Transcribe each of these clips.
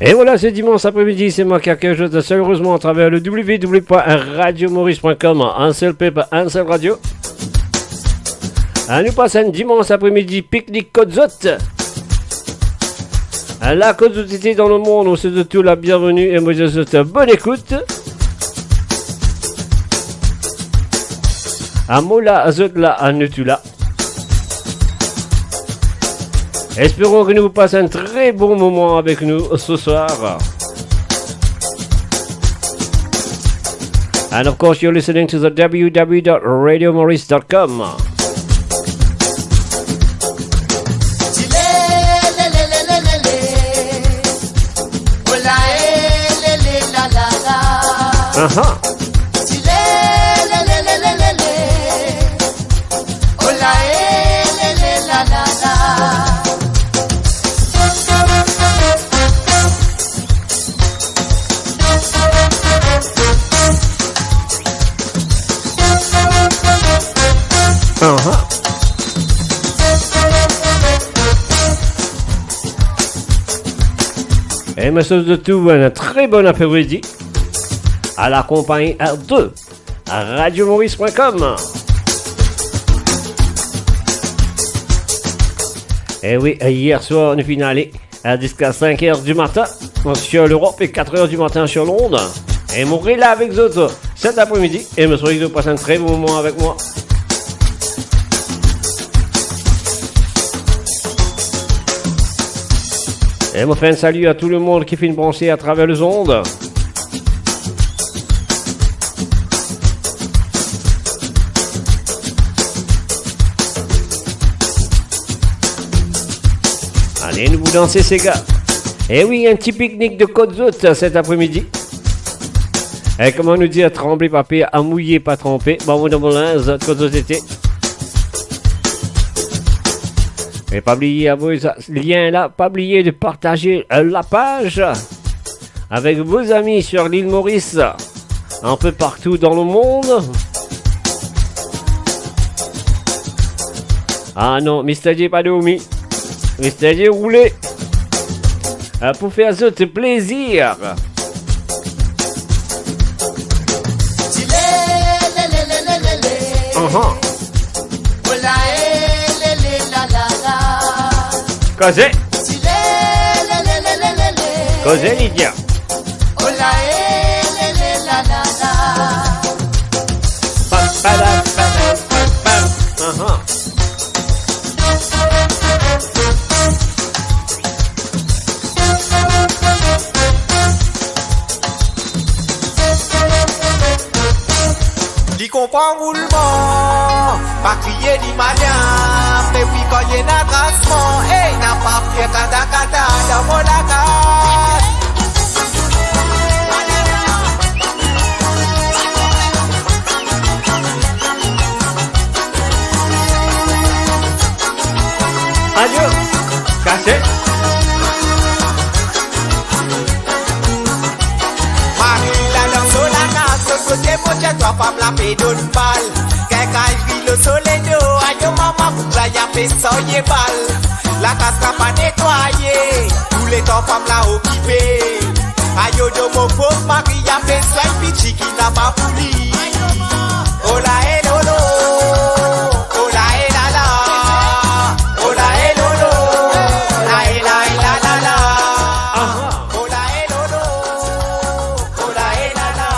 Et voilà, c'est dimanche après-midi, c'est moi qui accueille sérieusement à travers le www.radiomaurice.com, un seul paper, un seul radio. Nous passons un dimanche après-midi, pique-nique Côte-Zotte. La Côte-Zotte dans le monde, on se souhaite tout la bienvenue et moi je souhaite bonne écoute. Mola Zotla Anutula. Espérons que nous passons un très bon moment avec nous ce soir. And of course, you're listening to the www.radiomaurice.com. Uh-huh. Et monsieur de tout, un très bon après-midi à la compagnie R2 à radiomaurice.com. Et oui, hier soir, une finale jusqu'à 5h du matin sur l'Europe et 4h du matin sur Londres. Et mourir là avec vous autres cet après-midi. Et me souhaitez de passer un très bon moment avec moi. Et me fait un salut à tout le monde qui fait une branchée à travers les ondes. Allez, nous vous dansez ces gars. Et oui, un petit pique-nique de Côte-Zotte cet après-midi. Et comment nous dire, trembler papier, à mouiller pas tremper. Bon, dans mon linge, Côte-Zotte été. Et pas oublier à vos liens là, pas oublier de partager la page avec vos amis sur l'île Maurice, un peu partout dans le monde. Ah non, Mr. J pas de omis. Mr. J roulé. Pour faire ça, c'est plaisir. Cos'è? Cos'è Lidia? Di comprend roulement, pas crier di manière, mais puis quand y a un tracement, hey, n'a pas fait kata dans mon accord. Adieu, cassé. Côté mon jet, toi pas me la paix d'une balle. Quelqu'un écrit le soleil d'eau. Aïe maman, pour la y'a fait soyer balle. La casse n'a pas nettoyé. Tous les temps, femme l'a occupé. Aïe de mon pauvre mari, y'a fait soin pichi qui n'a pas voulu. Oh la et lolo. Oh la et la la. Oh la et lolo. La et la et la la la. Oh la et lolo. Oh la et la la.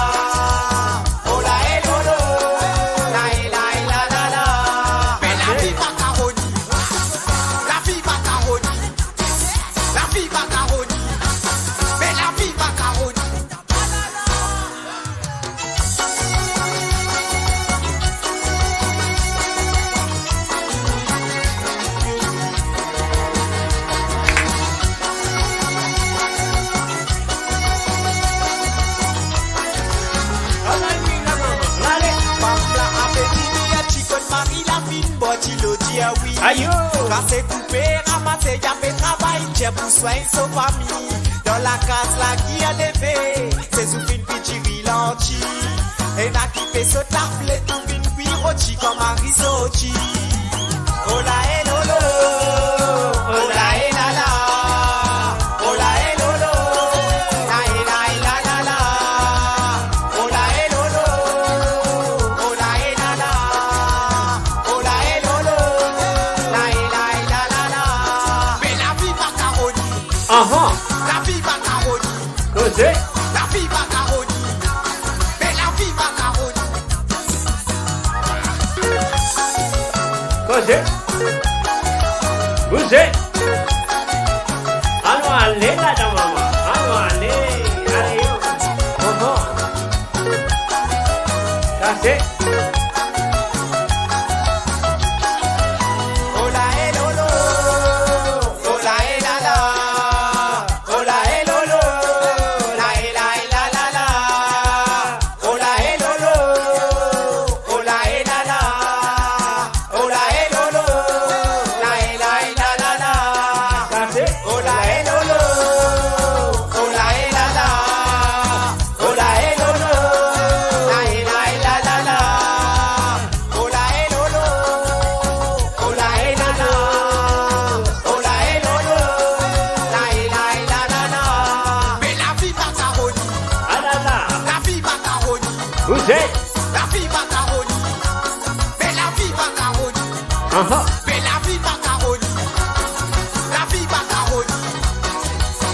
Aïe! Quand c'est coupé, ramassé, y'a fait travail, j'ai pour soigner sa famille. Dans la case là qui a levé, c'est sous une petite rilanti. Et n'a qui fait ce table, tout une cuirochi comme un risotchi. Oh la et lolo, oh la et la la, oh la et lolo. La vie macaroni. Causez. La vie macaroni. Mais la vie macaroni. Causez. Bougez. Allons, allez là-dedans, maman. Allons, allez. Allez, Cassez. Ola e lolo. Ola e la la. Ola e lolo. La e la e la la la. Ola e lolo. Ola e la la. Ola e lolo. La e la e la la la. Cassez. Ola e lolo. Ola e la la. Ola e lolo. La e la e la la la. Ola e lolo. Ola e la la. Ola e lolo. La e la e la la la. Mais la vie macaroni. Ah là là. La vie macaroni. Bougez. La vie macaroni. Mais la vie macaroni. Mais la vie macaroni. La vie macaroni.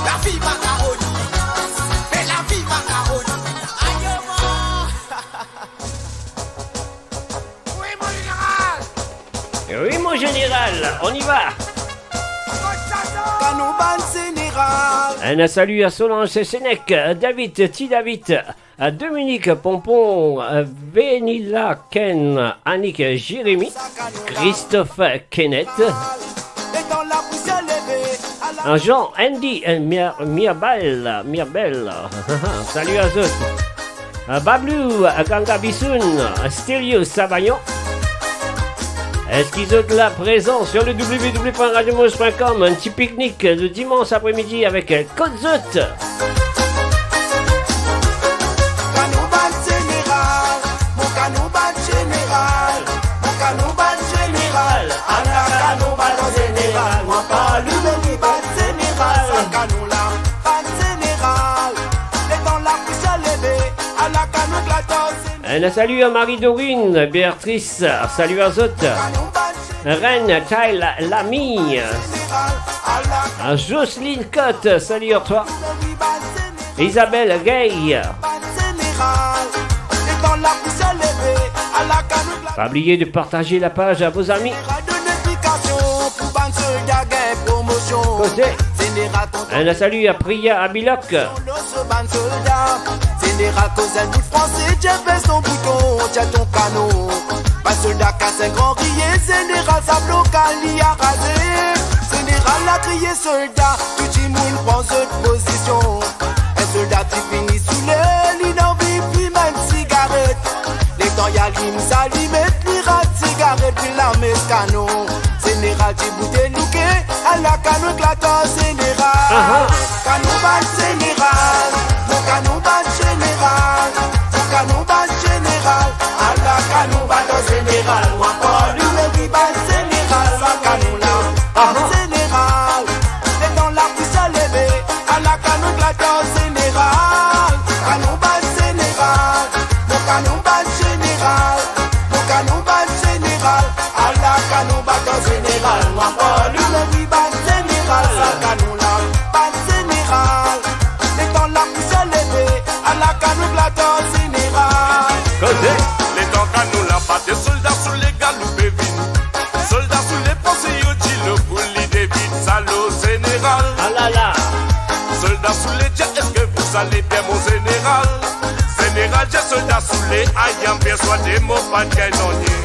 La vie macaroni. Mais la vie macaroni. Aïe, oui, mon général. Oui, mon général, on y va. Canoban général. Un salut à Solange Sénèque, David, David, Dominique Pompon, Vénila Ken, Annick Jérémy, Christophe Kenneth, Et dans la poussière levée, à la Jean, Andy, Mirbel, salut à tous. Bablou, Ganga Bissoun, Stelio Savaillon. Est-ce qu'ils ont de la présence sur le www.radiomos.com, un petit pique-nique le dimanche après-midi avec Kotzot. Canoban général, mon canoban général, mon canoban général, à la canoban général, moi pas le ban général, sa canola, ban général, et dans la poussière levée, à la canoë glaton général, Un salut à Marie-Dorine, Béatrice, salut à Zot, canoban Reine, Kyle, Lamy, général, à la à Jocelyne Cotte, salut à toi, ban général. Isabelle Gay, Ban général, et dans la poussière levée, à la canoë glaton. pas oublier de partager la page à vos amis. Causez. Un salut à Priya Abiloc, Général Cosel du français, tu fais son bouton, tiens ton canot. Pas soldat casse un grand crier, général sa blocal y a rasé. Général a crié soldat, tout le monde prend cette position. Un soldat qui finit sous le lit, n'en vit plus même cigarette. Les temps y'a l'hymne, ça lui met plus rate cigarette, puis la mescano. Général du bouteille louqué, à la canoë éclatant général. Canoban général, mon canoban général, mon canoban général, à la canoban général. Moi pas lui le ban général, la canola, ban général. Et dans la poussière levée, à la canoë éclatant général. Canoban général, mon canoban général, mon canoban général, à la canoban général. Moi pas lui le ban général, la canola, ban général. Et dans la poussière levée, à la canoë éclatant général. Causez. Les temps qu'à nous la pas des soldats sous les galoupes bévines. Soldats sous les pensées, yo dit le bouli des vides, salaud général. Ah là là. Soldats sous les jets, est-ce que vous allez bien mon général? Général, j'ai soldats sous les ayants, bien soit des mots, pas de canonnier.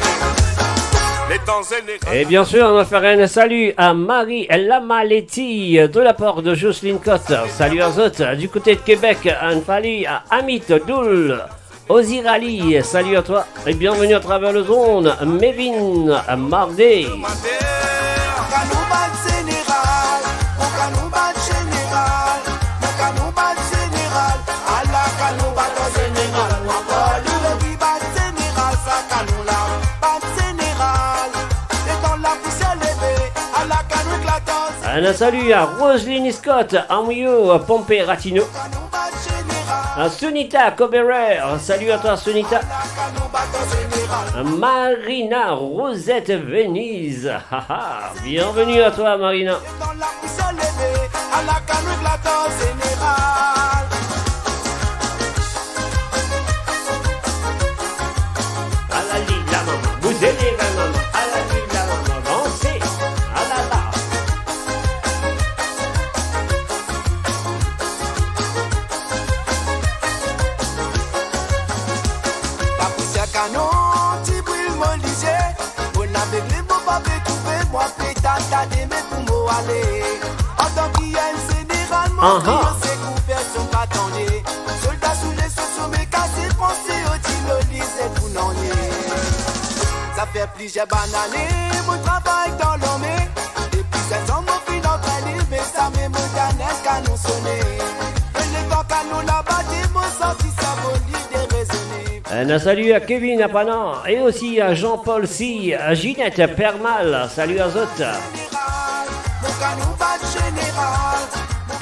Les temps généraux. Et bien sûr, on va faire un salut à Marie Lamaletti de la part de Jocelyne Cotte. Salut à Zot, du côté de Québec, un salut à Amit Doul, Ozirali, salut à toi et bienvenue à travers le zone, Mévin Mardé. Canoban général, mon canoban général, mon canoban général, à la canoban général. Moi pas lui le ban général, sa canola, ban général. Et dans la poussière levée, à la canoë éclatant. Un salut à Roselyne Scott, Amuyo Pompé Ratino, Canoban général, à Sunita Coberer, salut à toi Sunita. la canoban général. Marina Rosette Venise, haha, bienvenue à toi Marina. Dans la poussière levée, à la canoë glaton général. À la ligne, la maman, vous aidez la maman. À la ligne, la maman, avancez. À la barre. La poussière canon, tu brûles mon lycée. On avait les mots pas trouver, moi pétard, t'as des mecs pour m'aller. En tant qu'il y a une général, mon client, c'est couvert son bâtonnier. Soldats sous les sociaux, mais cassés, pensez au tilo, c'est pour n'en ça fait plusieurs bananes, mon travail dans l'homme. Et puis c'est en mon fil entraîné, mais ça me moderne, canon sonné. Et les temps canon là-bas, des mots sortis, ça volit des raisonnés. Un salut à Kevin Apanan et aussi à Jean-Paul Si, à Ginette Permal, salut à Zot.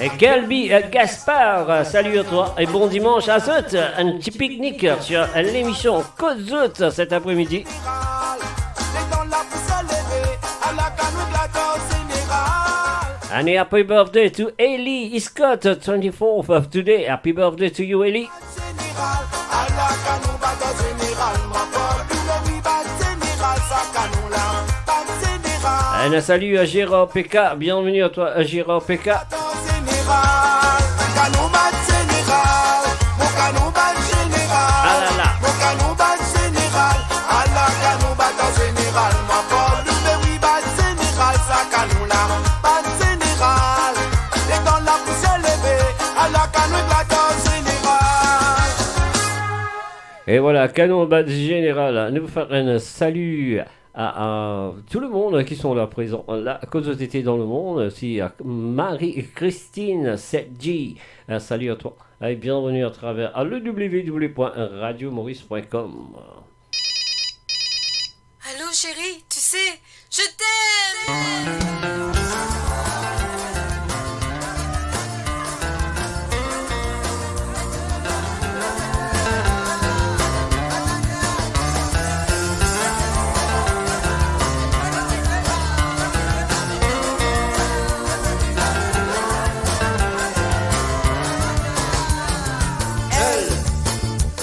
Et Kelby Gaspard, salut à toi et bon dimanche à Zot. Un petit pique-nique sur l'émission Côte Zot cet après-midi. And happy birthday to Ellie Scott, 24th of today. Happy birthday to you, Ellie. Un salut à Gérard PK, bienvenue à toi à Gérard PK. Ah là là. Et voilà, canon bad général. Nous faire un salut à tout le monde qui sont là présents, là, à cause de t'étais dans le monde, aussi à Marie-Christine 7G. Un salut à toi. Et bienvenue à travers le www.radiomaurice.com. Allô chérie, tu sais, je t'aime.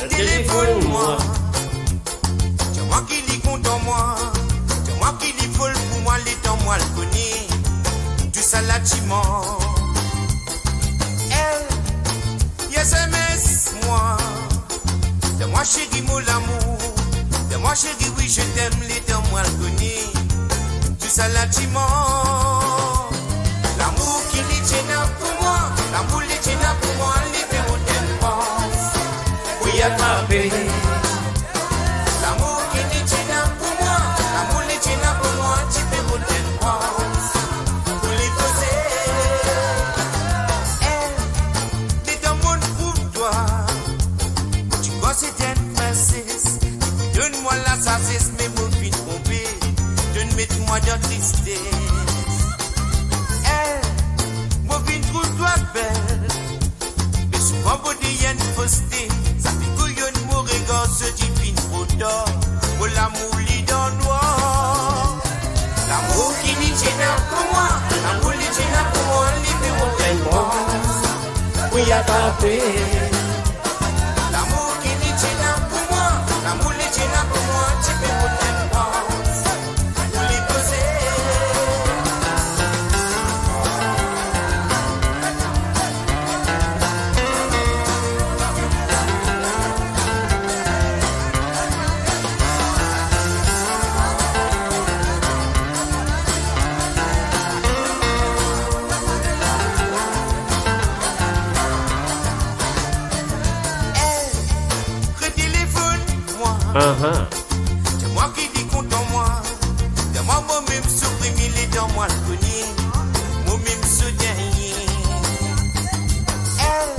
Téléphone-moi, c'est moi qui lis compte en moi, c'est moi qui lis folle pour moi, les temps moi le connais, du salatiment. Elle, SMS, moi, c'est moi chérie, mon amour, c'est moi chérie, oui je t'aime, les temps moi le connais, du salatiment. L'amour qui lit tient pour moi, l'amour les tient pour moi, les fait mon tempo. Attrapé. L'amour qui dit tient pour moi, l'amour qui tient pour moi, tu peux vous dépenser pour les poser. T'es dans mon trouve-toi, tu vois c'est une princesse. Donne-moi la sagesse, mais mon vie trompée, donne-moi de tristesse. Mon vie trouve-toi belle, mais souvent vous dites une fausseté. Ce divine odeur, pour l'amour lit dans noir. L'amour qui dit tient pour moi, l'amour qui tient pour moi, libérons tellement. Oui, attrapé. L'amour qui dit tient pour moi, l'amour qui tient pour moi, tu peux vous tellement. Pour les poser. C'est moi qui dis compte en moi. C'est moi-même supprimé les dents, moi le connais. Moi-même ce dernier. Elle,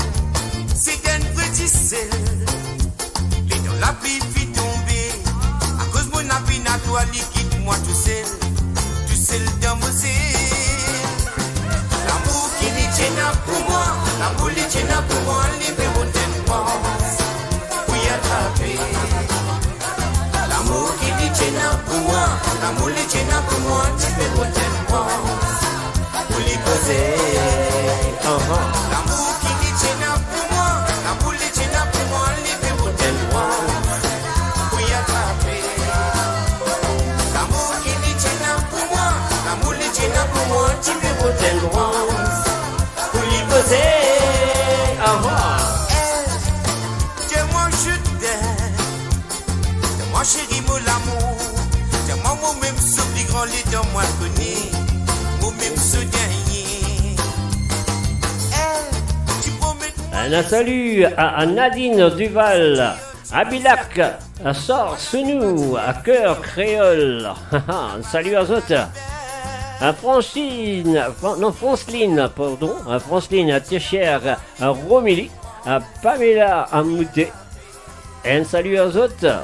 c'est un petit sel. Les dents la pluie fit tomber. À cause mon appui n'a toi liquide, moi tout seul. Tout seul dans mon ciel. L'amour qui dit tient pour moi. L'amour qui tient pour moi. Les verrous tellement. Oui, attrapé. L'amour qui dit tient pour moi, l'amour qui tient pour moi, tu peux voter moi. les deux mois connus, moi-même soudain. Un salut à Nadine Duval, à Bilac, à Sors-Senou, à Cœur Créole. Un salut à autres. À Franceline, pardon, à Franceline, à Tichère, à Romilly, à Pamela, à Moutet. Un salut aux autres.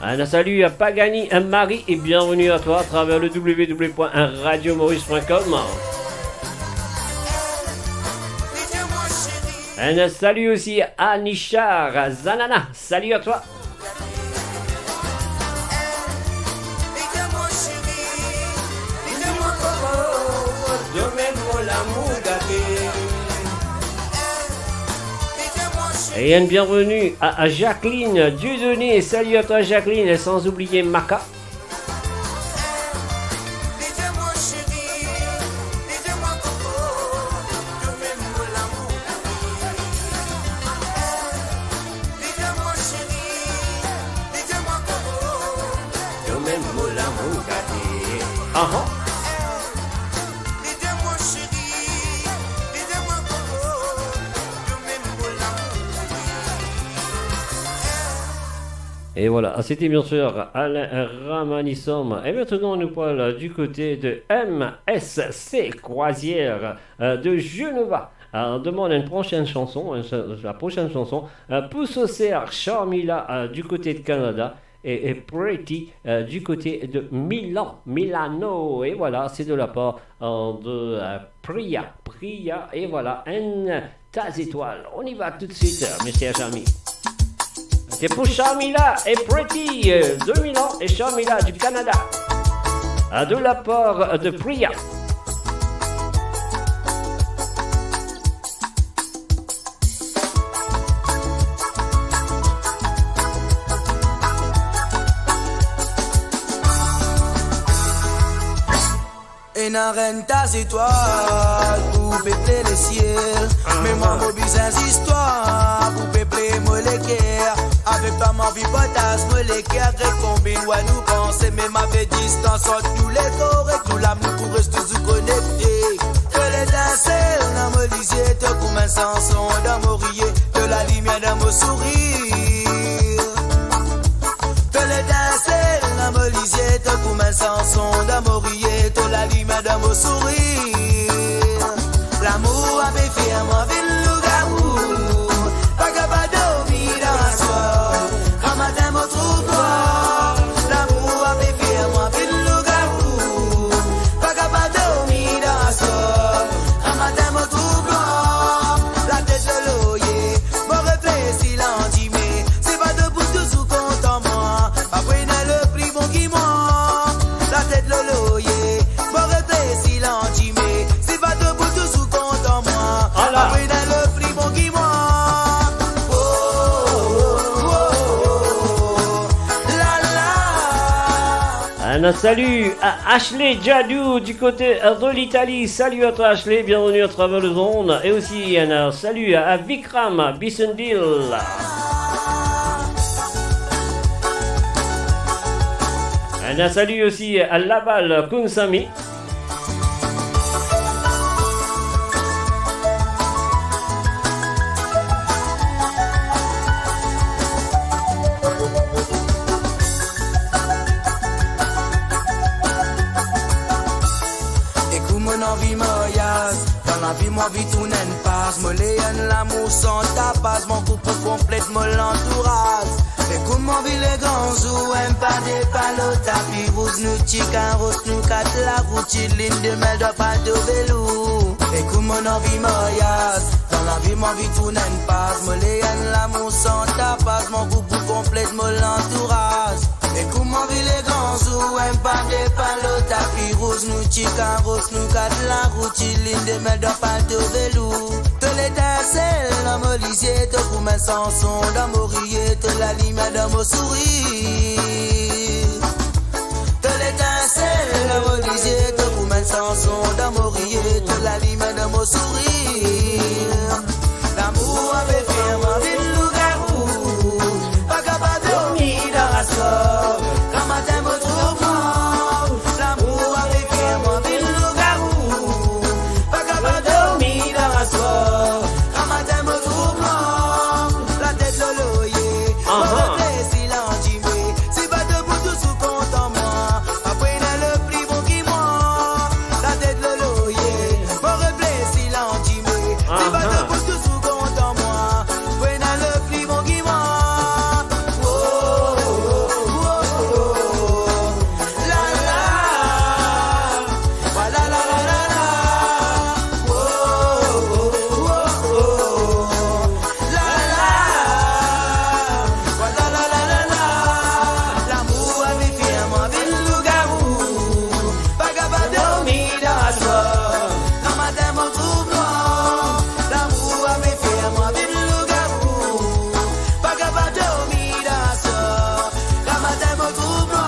Un salut à Pagani, à Marie et bienvenue à toi à travers le www.radiomaurice.com. Un salut aussi à Nichard, à Zanana, salut à toi. Et une bienvenue à Jacqueline Dieudonné, salut à toi Jacqueline, et sans oublier Maca. Et voilà, c'était bien sûr Alain Ramanissom. Et maintenant, nous parlons du côté de MSC Croisière de Geneva. On demande une prochaine chanson, la prochaine chanson, Poussocer Charmila du côté de Canada et Pretty du côté de Milano. Et voilà, c'est de la part de Priya, et voilà, un tas étoiles. On y va tout de suite, mes chers amis. C'est pour Charmila et Pretty de Milan et Charmila du Canada. De la part de Priya. Une arène tas étoiles pour peupler les ciels. Mais moi, mon business histoire pour peupler moi les cœurs. Avec toi, ma vie, potasse, moi les cœurs. Combien ouais, nous penser, même avec distance, entre nous les corps et tout l'âme, nous pourrons tous nous connecter. Que l'étincelle dans mon lisier, te comme un sanson dans mon rier, de la lumière dans mon sourire. Que l'étincelle dans mon lisier, te comme un sanson dans mon rier, de la lumière dans mon sourire. L'amour avait fait à moi, ville loup-garou. Pas capable de dormir dans la soirée. Quand matin, mon trou-toi. L'amour avait fait à moi, ville loup-garou. Pas capable de dormir dans la soirée. Quand matin, mon trou-toi. La tête de l'oyer, mon réfléchis l'antimé. C'est pas debout de sous compte en moi. Après, n'a le prix bon qui ment. La tête de l'oyer, mon réfléchis l'antimé. C'est pas debout de sous compte en moi. Après, n'a le prix bon qui ment. Un salut à Ashley Jadou du côté de l'Italie. Salut à toi Ashley, bienvenue à travers le monde. Et aussi un salut à Vikram Bissendil. Un salut aussi à Laval Kunsami. Moi vie tout n'en passe, me léon l'amour sans tapas, mon couple complète me l'entourage. Et comment vit les grands ou un pas des palos, tapis rouge, nous chicaros, nous quatre la routine, ligne de mer de pas de vélo. Et comment on vit moyas, dans la vie moi vie tout n'en passe, me léon l'amour sans tapas, mon couple complète me l'entourage. Et comment vit les grands ou un pas des palos, tapis rouge, nous chicaros, nous quatre la routine, ligne de mer de pas de vélo. De l'étincelle, la molisier, de mes chansons d'amour, te la lime de mon sourire. Te l'étincelle de mon lisier, te pour mes chansons d'amour, te la lime de mon sourire. L'amour avait fait ma ville loup-garou, pas capable de dormir dans la soie, quand matin me trouve mort. L'amour avait fait ma ville loup-garou, pas capable de dormir dans la soie, quand matin me trouve mort. La tête de l'oyer, mon plaisir l'enjimé, si pas debout tout sous compte en moi, après le plus bon qui moi. La tête de l'oyer, mon plaisir l'enjimé, si pas debout tout sous compte en moi, après le plus bon qui moi. Oh, oh, oh, oh, la la, la la la la la, oh, oh, oh, oh, la la, la la la la la. L'amour avait fait à moi ville loup-garou, pas capable de dormir dans la soie, quand matin mon trouble noir. L'amour avait fait à moi ville loup-garou, pas capable de dormir dans la soie, quand matin mon trouble noir.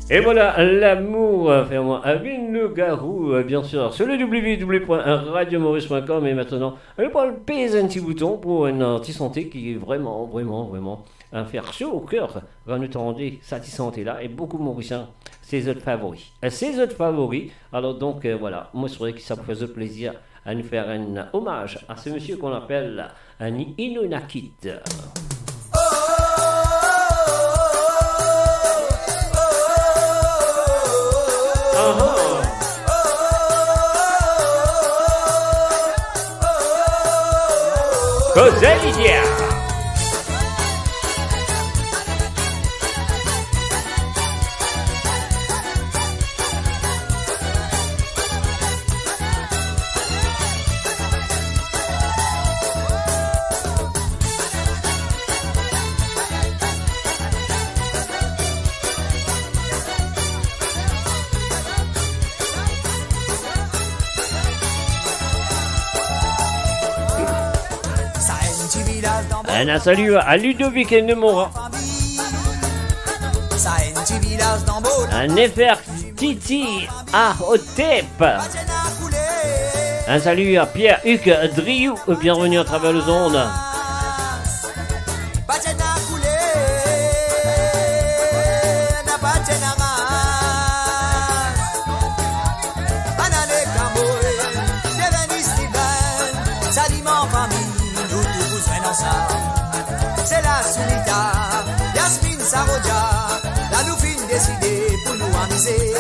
Et voilà, l'amour, fermement, avec le garou, bien sûr, sur le www.radiomaurice.com. Et maintenant, on va peser un petit bouton pour une anti-santé qui est vraiment, vraiment, vraiment un faire chaud au cœur quand nous tendez cette santé là et beaucoup de Mauriciens, ses autres favoris. Ses autres favoris, alors donc voilà, moi je trouvais que ça me faisait plaisir à nous faire un hommage à ce monsieur qu'on appelle un Inunakit. Cosellia. Un salut à Ludovic et Nemora. Un Nefertiti à Otep. Un salut à Pierre-Hugues Driou. Bienvenue à travers les ondes. C'est la Sunita, Yasmine Saroja, la nous fin décidé pour nous amuser.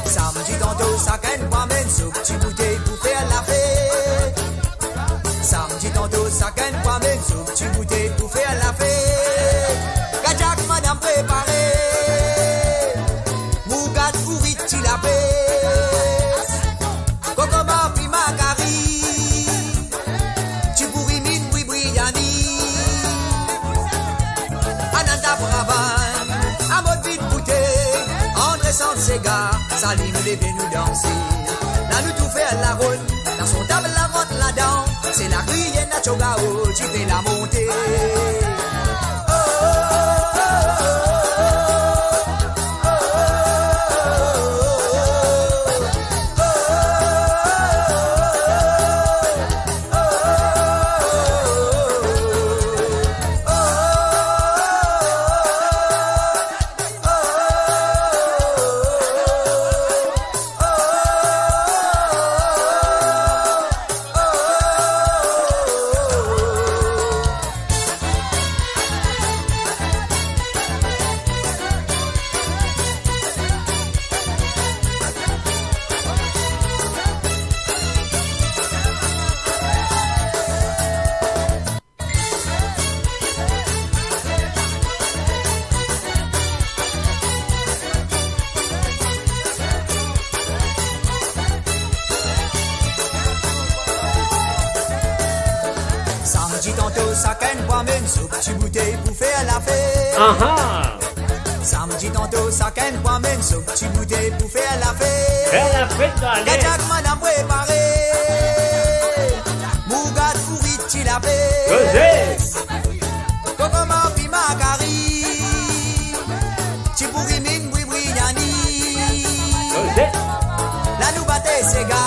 Samedi tantôt, ça gagne pas même sous petit bouteille pour faire la fête. Samedi tantôt, ça gagne pas même sous petit bouteille pour faire la fête. Kajak madame préparée, Mougat Ouriti la baisse, Kokoma puis Magari. Sans Sega, Salim les vient nous danser. Là nous tout fait à la ronde, dans son table la monte là-dedans. C'est la grille na chogao, tu fais la montée. Oh, oh, oh, Petit bouteille pour faire la fête. Samedi tantôt, ça canne pas même ce petit bouteille pour faire la fête. Faire la fête, allez. Gajak madame préparée. Kokoma pi Macari, Chipourinine, Bouibriani. La nous batte sega,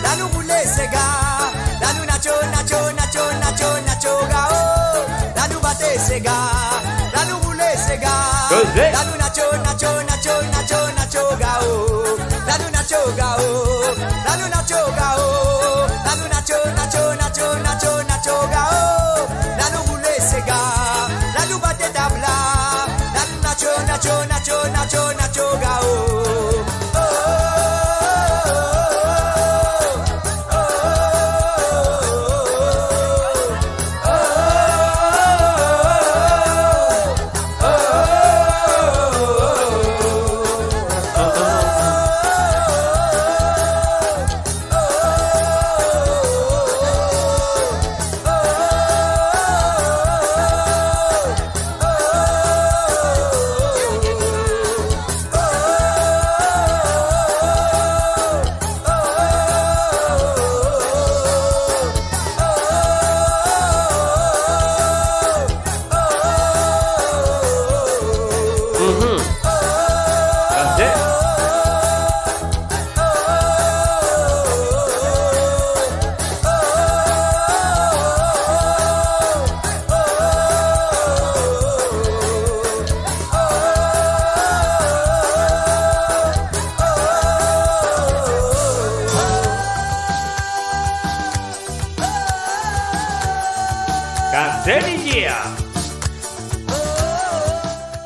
la nous boule sega, la nous nacho gao. La nous batte sega, la nous boule sega, la nous nacho gao. La nous nacho gao, la nous nacho gao, la nous nacho gao. La nous boule sega, la nous batte tabla, la nous nacho gao.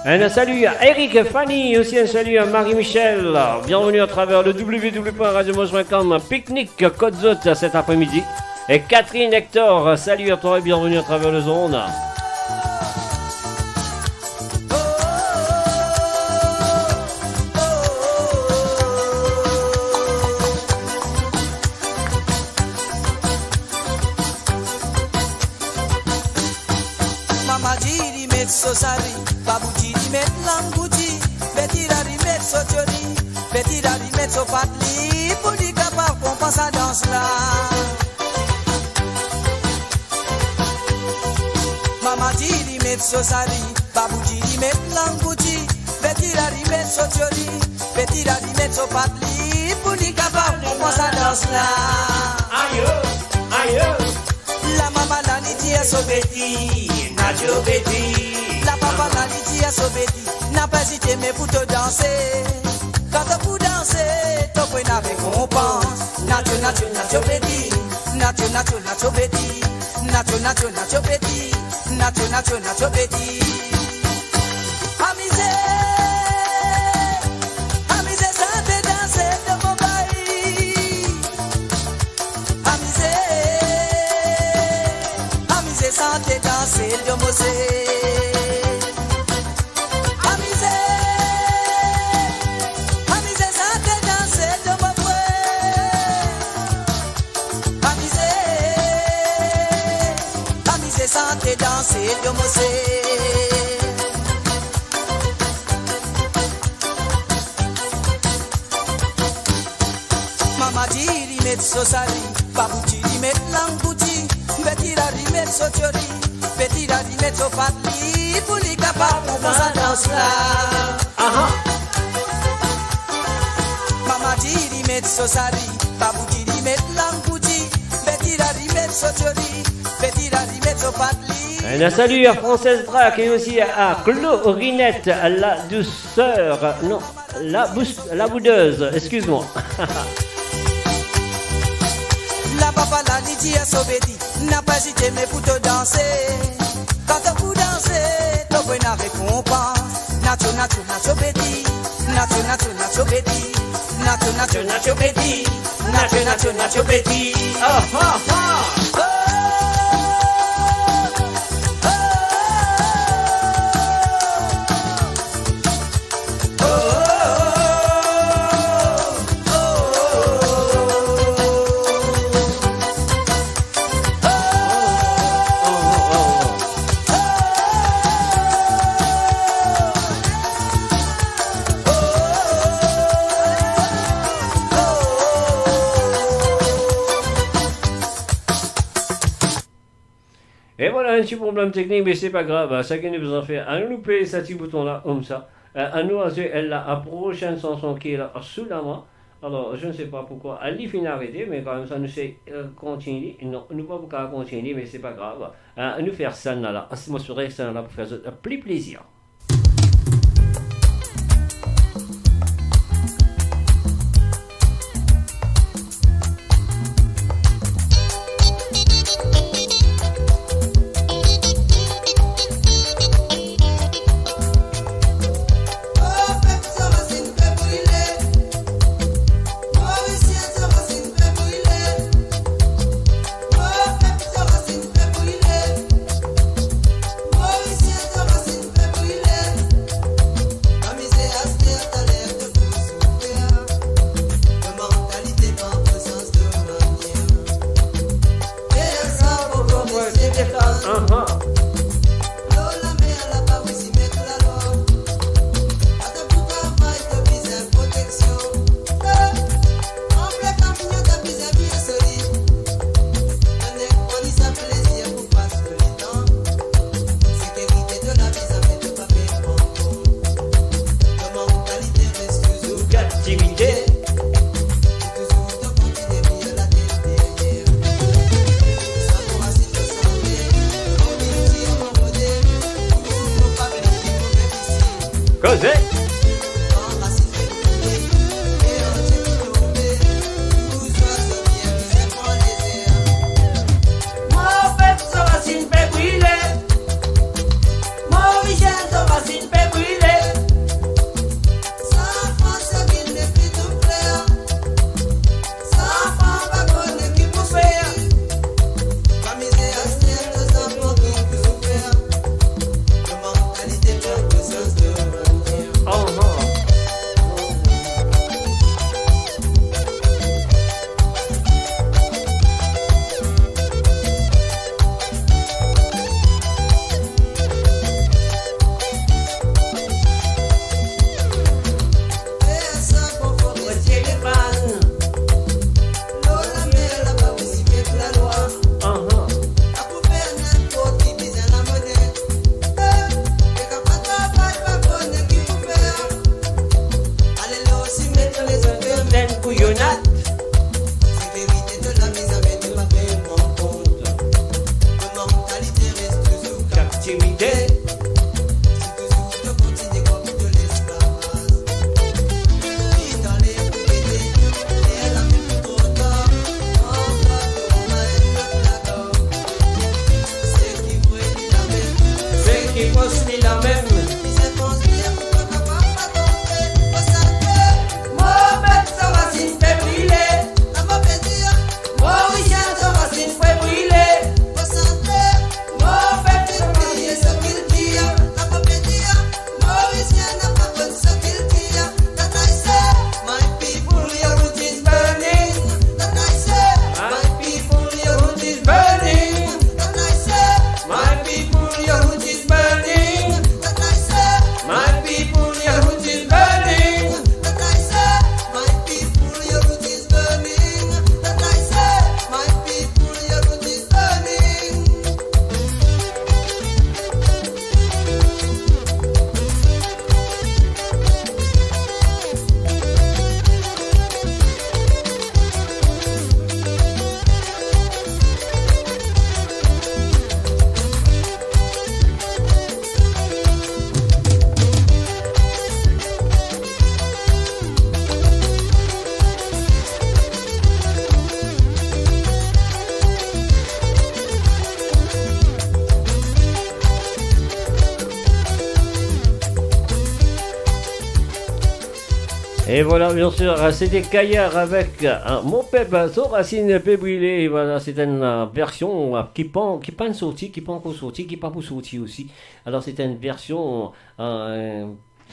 Un salut à Eric, Fanny, aussi un salut à Marie-Michel. Bienvenue à travers le www.radiomos.com pique-nique Côte d'Azur cet après-midi. Et Catherine Hector, salut à toi et bienvenue à travers le zone. Mama diri met sosari, babu diri met languji, betira di met sotiori, betira di met sopatli, pour di capable qu'on passe à danse là. Mama diri met sosari, babu diri met languji, betira di met sotiori, betira di met sopatli, pour di capable qu'on passe à danse là. Aïe, aïe. La mama la niti a sobeti, na jobeti. La papa la niti a sobeti, n'a pas hésité mais pour te danser. Quand tu pour danser, tu peux n'a récompense. Nacho beti, nacho beti, nacho beti, nacho beti. Amusez, ça te danser de mon bail. Amusez, ça te danser de mon bail. Santé danser de mosé. Mama diri met sosari, babu diri met languji, betira di met sotiori, betira di met sopatli, pour les capables pour sa danse là. Mama diri met sosari, babu diri met languji, betira di met sotiori. Un salut à Française Drac et aussi à Clorinette, la douceur, non, la boudeuse, excuse-moi. La papa la Lydie a sobedi, n'a pas hésité mais pour te danser. Quand tu pour danser, tu peux n'a récompense. Nacho bedi, nacho bedi, nacho bedi, nacho bedi. Et voilà un petit problème technique, mais c'est pas grave. Ça qui nous a fait à nous payer ce petit bouton-là, comme ça. À nous, elle a la prochaine chanson qui est là sous la main. Alors, je ne sais pas pourquoi elle y finit arrêter, mais quand même, ça nous fait continuer. Non, nous ne pouvons pas continuer, mais c'est pas grave. Nous faire ça là, à se montrer ça là pour faire plus plaisir. Et voilà, bien sûr, c'était Caillard avec Mon Pep, son racine pébrillé. Voilà, c'est une version qui pas sorti, qui pas encore sorti, qui pas pour sortir aussi. Alors, c'est une version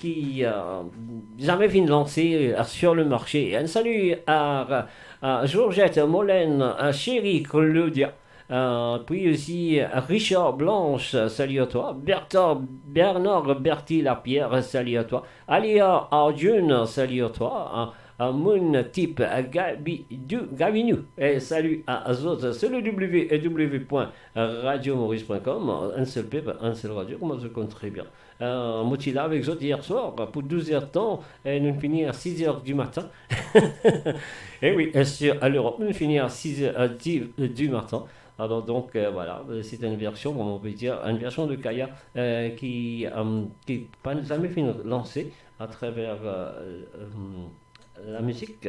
qui jamais fini de lancer sur le marché. Un salut à Georgette Molène, à Chérie Claudia. Puis aussi Richard Blanche, salut à toi. Bernard Bertie Lapierre, salut à toi. Alia Arjun, salut à toi. mon type Gabinou. Et salut à autres. C'est le www.radiomaurice.com. Un seul peuple, un seul radio. Comment je compte très bien. Motila avec autres hier soir pour 12h temps. Et nous finissons à 6h du matin. Et oui, à l'Europe, nous finissons à 6h du matin. Alors donc voilà, c'est une version, on peut dire, une version de Kaya qui pas jamais fait lancer à travers la musique,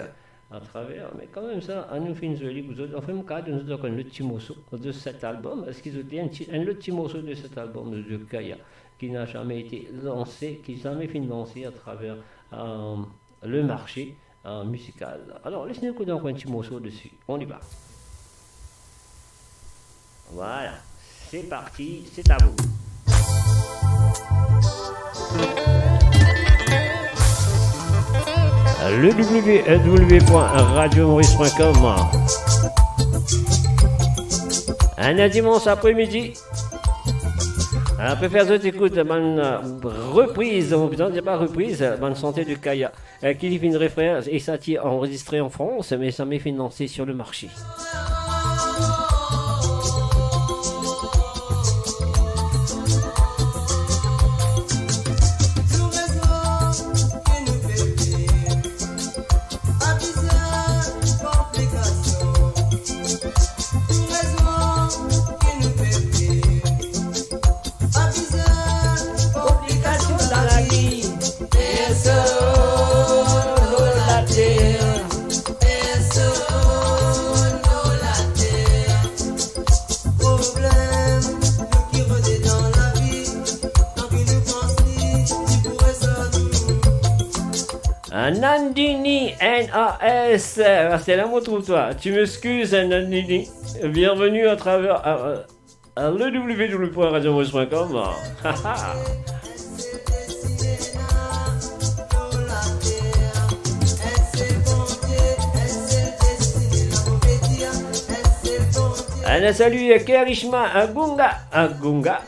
à travers, mais quand même ça, à nous fait une jolie, vous autres, enfin, cas nous avons le petit morceau de cet album, est-ce qu'ils ont dit un petit morceau de cet album de Kaya qui n'a jamais été lancé, qui n'a jamais fait lancer à travers le marché musical. Alors laissez-nous écouter un petit morceau dessus, on y va. Voilà, c'est parti, c'est à vous. Le www.radiomaurice.com. Un dimanche après-midi. Après faire cette écoute, bonne reprise, on ne dit pas reprise, bonne santé de Kaya, qui fait une référence et ça a été enregistré en France, mais ça m'est financé sur le marché. Nandini NAS, c'est là où trouve-toi. Tu m'excuses Nandini. Bienvenue à travers le www.radiomaurice.com. Un salut à Kerishma Agunga.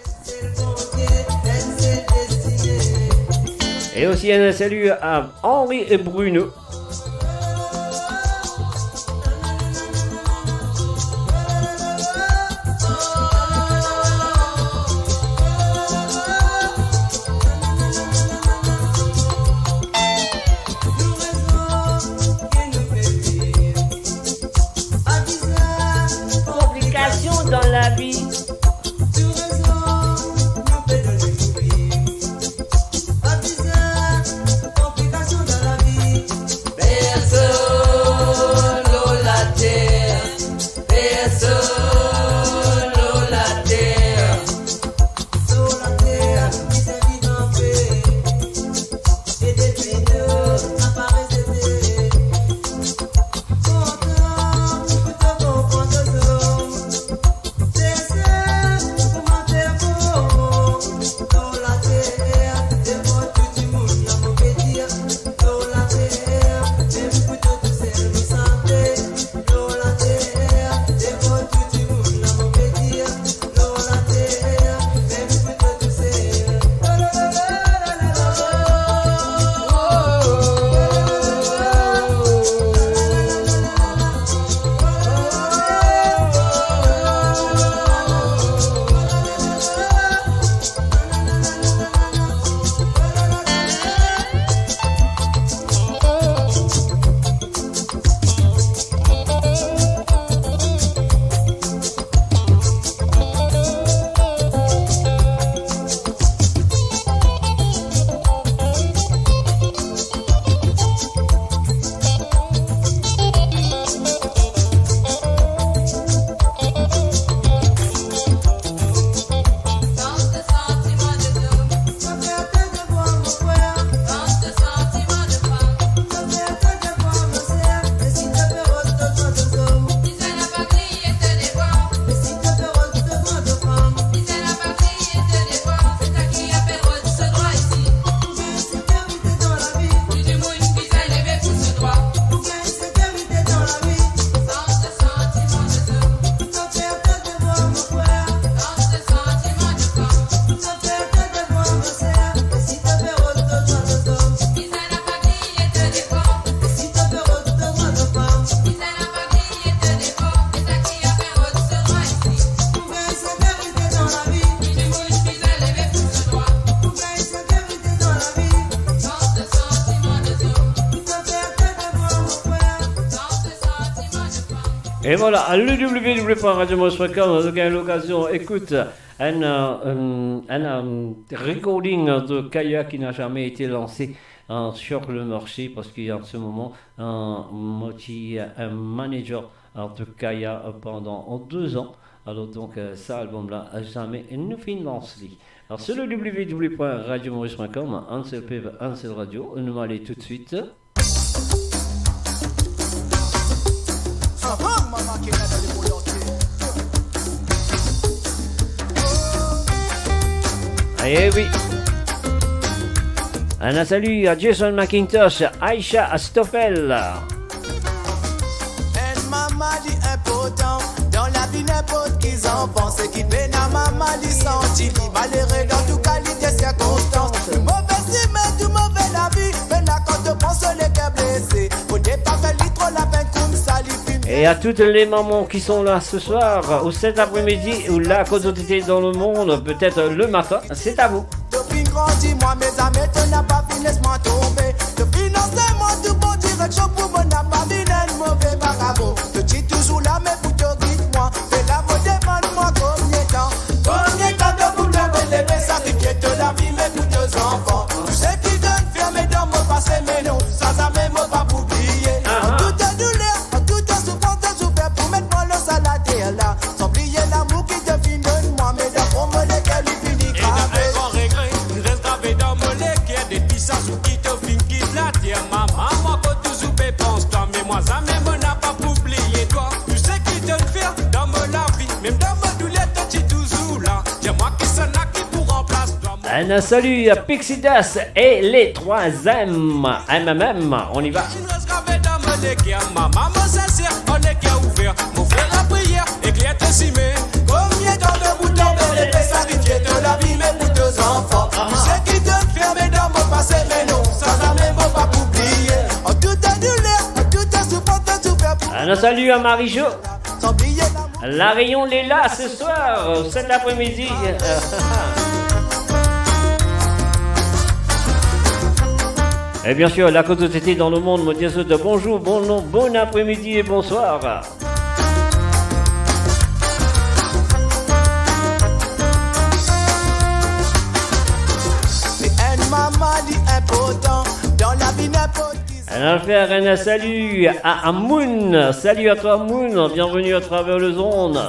Et aussi un salut à Henri et Bruno. Complications dans la vie. Et voilà, le www.radiomaurice.com, vous avez l'occasion, écoute, un recording de Kaya qui n'a jamais été lancé sur le marché parce qu'il y a en ce moment un manager de Kaya pendant 2 ans. Alors donc, cet album-là n'a jamais nous financé. Alors sur le www.radiomaurice.com, Ansel Peve, Ansel Radio, nous allons aller tout de suite. Eh oui. Un salut à Jason McIntosh, Aisha Stoffel. Maman dit important, dans la vie n'importe qui en pense, qui peine à maman dit senti, malheureux dans tout qualité circonstance. Le mauvais si mais tout mauvais la vie, mais là quand tu penses les cœurs blessés, faut pas faire trop la peine comme ça, et à toutes les mamans qui sont là ce soir, ou cet après-midi, ou là quand vous étiez dans le monde, peut-être le matin, c'est à vous. Depuis grandi, moi mes amis, tu n'as pas fini, laisse-moi tomber. Depuis financement, tout bon direction pour moi, n'a pas vu un mauvais vagabond. Je dis toujours là, mais pour te guide-moi. Fais la mode, demande-moi combien de temps. Combien de temps de vous lever, sacrifier de la vie, mais pour tes enfants. Tu sais qui donne fermer dans mon passé, mais non, ça même pas pour oublier. En toute douleur, en toute souffrance, je souffre pour mettre moi le à la terre là. Sans oublier l'amour qui te finit de moi, mais d'après moi, lesquels il finit gravé. Dans mon lait, des pissages qui te fin quitte la terre. Maman, moi, quand tu soupes, pense-toi. Mais moi, ça même n'a pas pour oublier toi. Tu sais qui te le faire dans mon la vie. Même dans mon douleur, tu es toujours là. Dis-moi qui s'en a qui pour remplacer toi. Un salut à Pixie Dust et les 3M. MMM, on y va. Je reste gravé dans mon lait, maman, mon sincère, on est qui a ouvert. Mon frère la prière, éclaire tes cimets. Combien temps de bout d'en belle fait sacrifier de la vie, mais pour deux enfants. Tu sais qui te ferme dans mon passé, mais non, ça même pas pour oublier. En toute douleur, en toute souffrance, tu fais pour. Un salut à Marie-Jo. Sans oublier La Rayon est là ce soir, cet après-midi. Et bien sûr, la côte était dans le monde, me dit de bonjour, bon après-midi et bonsoir. On va faire un salut à Moon. Salut à toi Moon, bienvenue à travers le zone.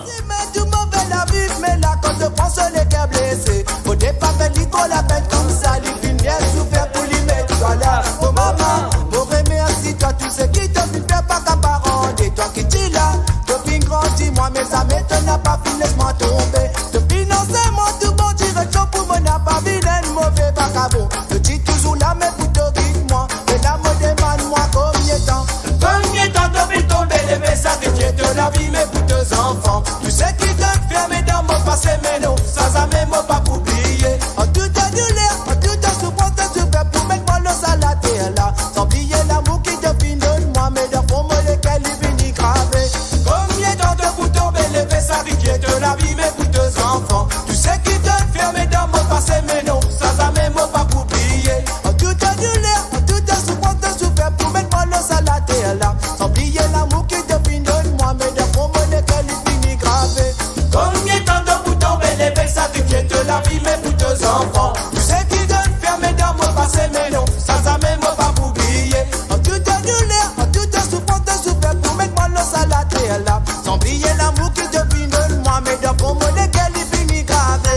Tout mauvais la vie, mais là quand tu penses les cœurs blessés, faut pas faire trop la peine comme ça, les filles bien souffert pour lui mettre toi là. Oh maman, pour remercier toi, tu sais qui te fait pas qu'à parent, et toi qui dis là, depuis grandi, moi mes amis, tu n'as pas fini, laisse-moi tomber. Depuis financement, tout bon direction pour moi, n'a pas vu un mauvais vagabond. Je dis toujours là, mais pour te guide-moi, et là, me demande-moi combien de temps. Combien de temps de vous tomber, les sacrifier de la vie, mais pour tes enfants. Tu sais qui te ferme dans mon passé, mais non, ça même pas pour oublier. En toute douleur, en toute souffrance, tu fais pour mettre moi le à la terre là. Sans oublier l'amour qui te finit de moi, mais dans fond, moi, lesquels il finit gravé. Combien de temps de vous tomber, les sacrifier de la vie, mais pour tes enfants. Tu sais qui te ferme dans mon passé, mais non, ça même pas pour oublier. En toute douleur, en toute souffrance, tu fais pour mettre moi le à la terre là. Sans oublier l'amour qui te finit de moi, mais dans fond, moi, lesquels il finit gravé. Combien de temps de vous tomber, les sacrifier de la vie, mais pour tes enfants. Tu sais qui donne fermé dans mon passé, mais non, ça même pas pour oublier. En toute douleur, en toute souffrance, tu souffres pour mettre moi le à la terre là. Sans oublier l'amour qui te finit de moi, mais dans fond, moi, lesquels il finit gravé.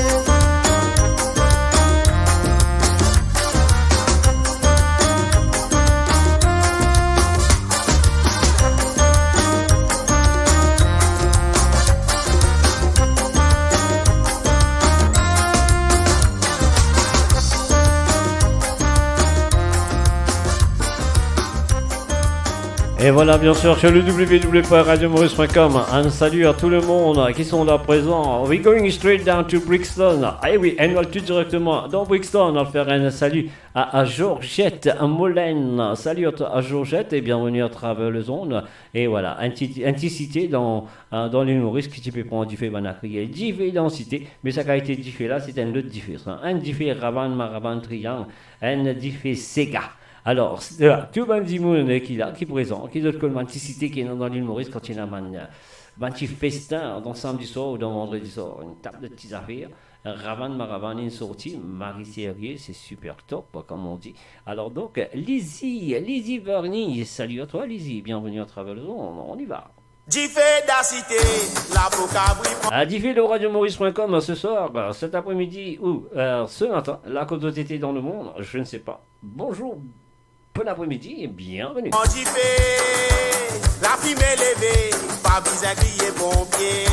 Et voilà, bien sûr, sur le www.radiomaurice.com, un salut à tout le monde qui sont là présents. We're going straight down to Brixton. Ah oui, on va tout directement dans Brixton. On va faire un salut à Georgette, à Molène. Salut à Georgette et bienvenue à travers le zone. Et voilà, anticité dans l'humorisme qui peut prendre du fait banacri. Diffé densité, mais ça qui a été diffé là, c'est un autre diffé. Un diffé Ravan, Maravan, Triangle, un diffé Sega. Alors, tout le monde dit qui est là, qui est présent, qui est d'autres romanticité qui est dans l'île Maurice quand il y a un petit festin dans samedi soir ou dans vendredi soir, une table de petites affaires. Ravan Maravan est sorti, Marie Serrier, c'est super top, comme on dit. Alors donc, Lizzie Verny, salut à toi Lizzie, bienvenue à travers le monde, on y va. Diffé d'Acité, l'avocat brille. À diffé de radiomaurice.com ce soir, cet après-midi ou ce matin, la communauté dans le monde, je ne sais pas. Bonjour, bon après-midi et bienvenue. On diffé, la fumée levée, pas besoin de crier pompier.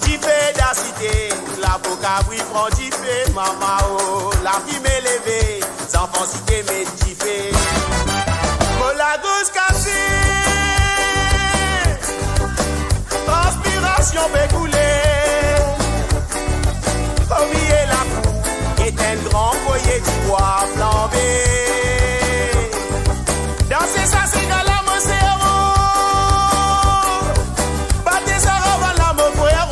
Diffé d'Acité, l'avocat brille, prend diffé, maman oh, la fumée levée, enfants cité mais diffé. Pour la gousse cassée. Transpiration fait couler. Oubliez la cour est un grand foyer du bois flambé. Danser ça c'est dans la mon cerveau. Battez ça avant la mon frère.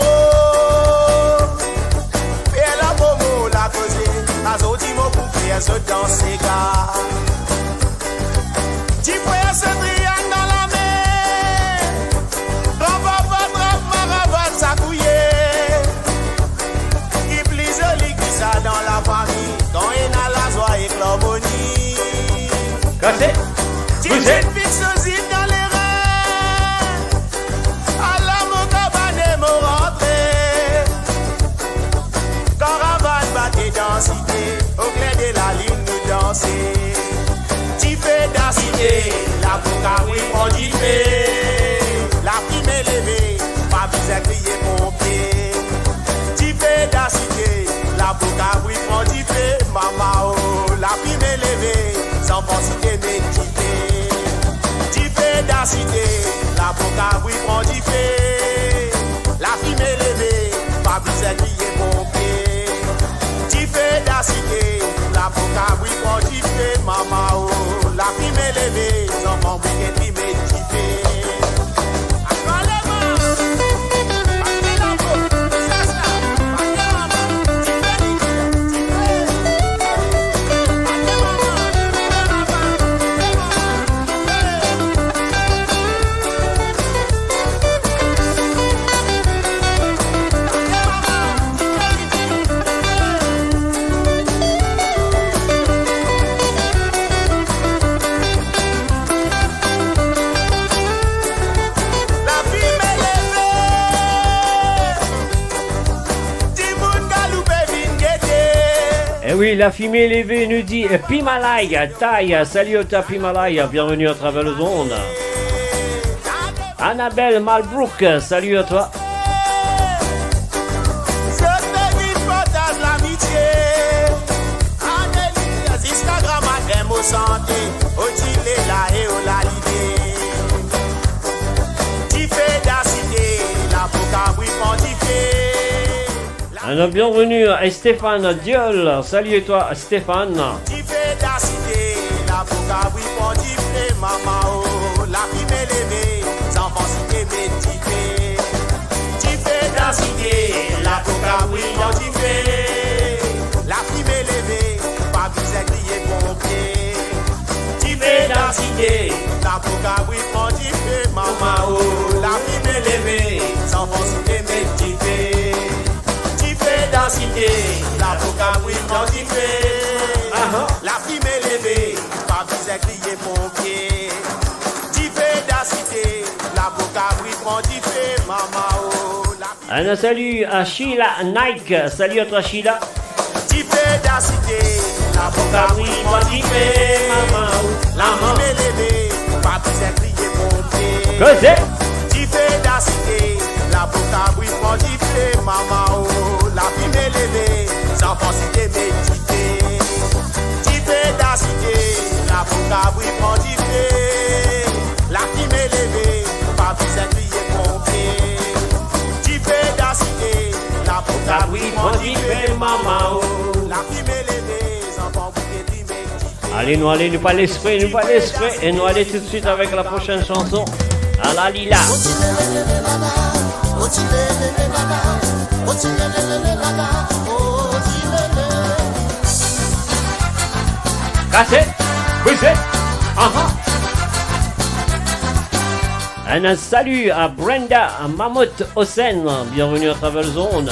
Et la momo la causée. Azoti mo pour faire ce danser gars. Petit frère se triangle dans la mer. Dans la famille, quand il a la joie et l'harmonie. Cassé, bougez, fixe dans les reins. À la mocabane, mon rentrée. Caravane battait densité, au clair de la ligne nous danser. Diffé densité, la boca oui, on diffé. La prime est levée, pas besoin de crier pompier. Diffé densité. La boca oui prend du fait, maman oh, la prime est levée, sans pensiter méditer. Du fait d'acité, la boca oui prend du fait, la prime est levée, pas besoin de crier pompier. Du fait d'acité, la boca oui prend du fait, maman oh, la prime est levée, sans pensiter méditer. Oui, la fumée élevée nous dit Pimalaya, Taille, salut à Pimalaya, bienvenue à travers le monde. Annabelle Malbrook, salut à toi. Instagram a des mots santé, au-il est là et au la l'idée. Diffé d'acité, la boca oui pontifé. Alors, bienvenue à Stéphane Diol. Salut toi Stéphane. Diffé d'acité, la boca oui pontifé, maman oh, la fumée levée, sans pensiter méditer. Diffé d'acité, la boca oui pontifé, la fumée levée, pas besoin de crier pompier. Diffé d'acité, la boca oui pontifé, maman oh, la fumée levée, sans pensiter méditer. Densité, la boca oui identifié. La prime élevée, pas besoin de crier pompier. Diffé densité, la boca oui identifié, maman oh. Un salut à Sheila Nike, salut à toi Sheila. Diffé densité, la boca oui identifié, maman oh. La prime élevée, pas besoin de crier pompier. Cosé. Diffé densité, la boca oui identifié, maman oh. La prime élevée, sans pensiter méditer. Diffé d'acité, la boca oui prend diffé. La prime élevée, pas besoin de crier pompier. Diffé d'acité, la boca oui prend diffé, maman oh. La prime élevée, sans pensiter méditer. Allez, nous pas l'esprit, et nous allons tout de suite avec la prochaine chanson. À la Lila. Cassé. vous êtes. Un salut à Brenda, à Mamotte Hossein, bienvenue à Travel Zone.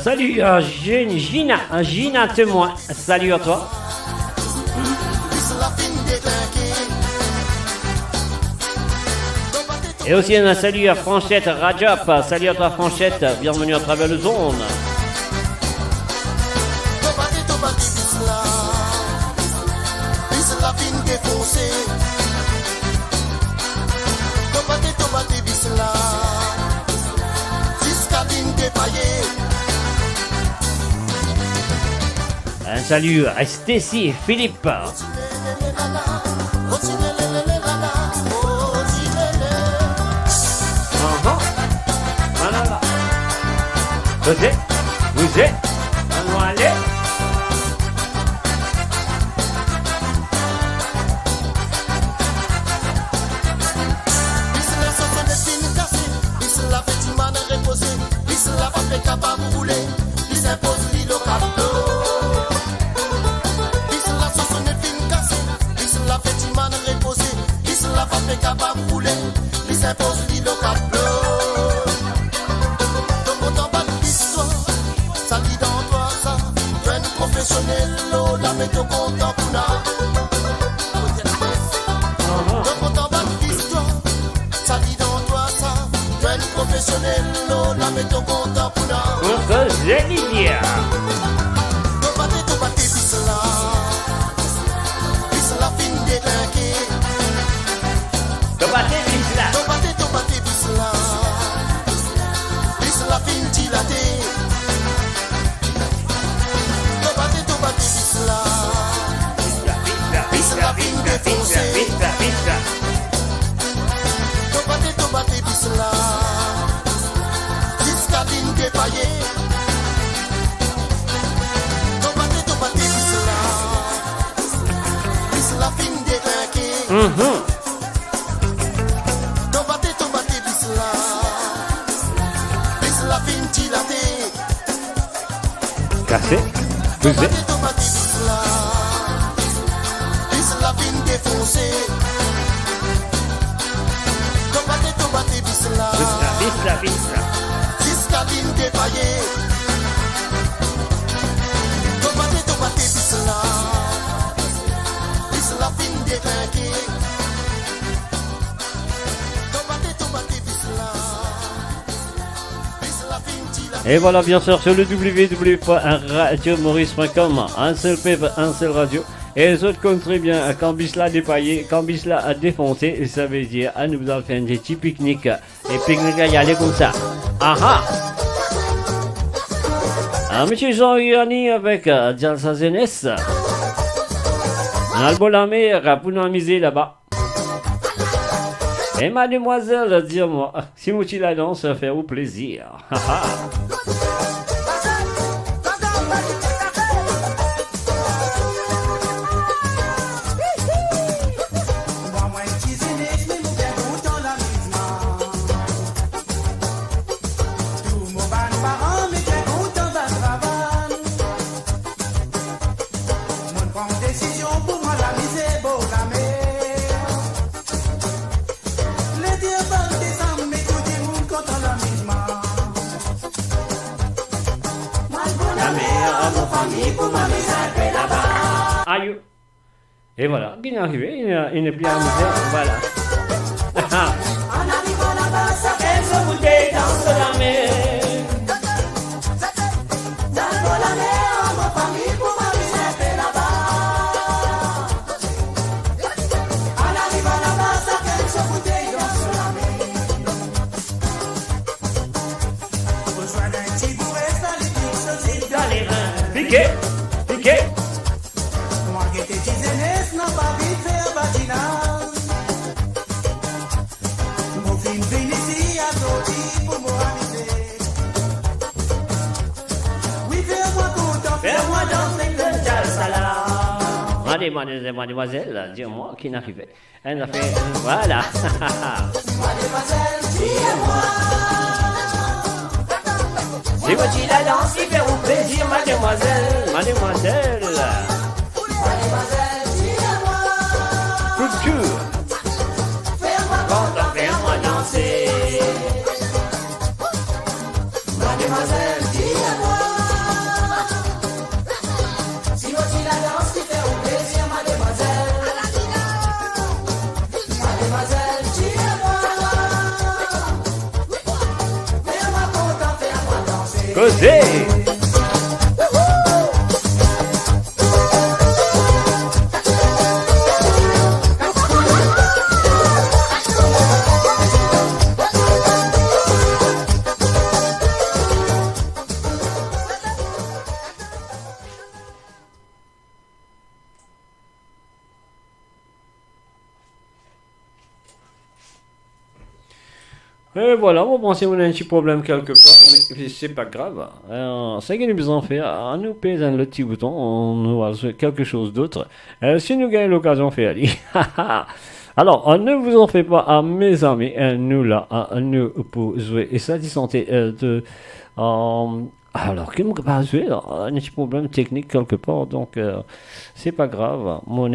Salut Gina témoin, salut à toi. Et aussi un salut à Franchette Rajab, salut à toi Franchette, bienvenue à Travel Zone. Un salut à Stacy Philippe. Vous êtes, on va aller. Cassé, vous êtes. Et voilà, bien sûr, sur le www.radiomaurice.com, un seul peuple, un seul radio. Et les autres comptent très bien, quand Bisla a dépaillé, quand Bisla a défoncé, ça veut dire, à nous allons faire des petits pique-niques. Et pique-nique, il y aller comme ça. Ah. Monsieur Jean-Yanni avec Jalsa Zenes. Albo la mer pour nous amuser là-bas. Et mademoiselle, dis-moi, si vous la danse, faire au plaisir. Aïe. Et voilà, il est arrivé, il n'est plus amusé, voilà. En arrivant là-bas, ça fait se bouger dans la mer. Dans la mer, ma famille pour m'amuser là-bas. En arrivant là-bas, ça fait se bouger dans la mer. Rejoindre un petit bourré, ça les pique, ça dans les reins. Piqué, piqué. Allez, mademoiselle, dis-moi qui n'arrivait. Elle a fait. Voilà. Mademoiselle, dis-moi. Si vous la danse, il fait vous plaisir, mademoiselle. Mademoiselle. Mademoiselle, dis-moi. Coup de cœur. Fais-moi danser. Mademoiselle, dis-moi. Si vous la danse, il fait vous plaisir, mademoiselle. Mademoiselle, dis-moi. Fais-moi content, fais-moi danser. Causez. Et voilà, on pensait qu'on a un petit problème quelque part, mais c'est pas grave. C'est que nous besoin faire, on nous pèse le petit bouton, on nous va quelque chose d'autre. Si nous gagnons l'occasion de faire, alors, ne vous en faites pas, mes amis, nous là, nous pour jouer et ça, santé de. Alors, qui m'a pas joué, un petit problème technique quelque part, donc c'est pas grave. Mon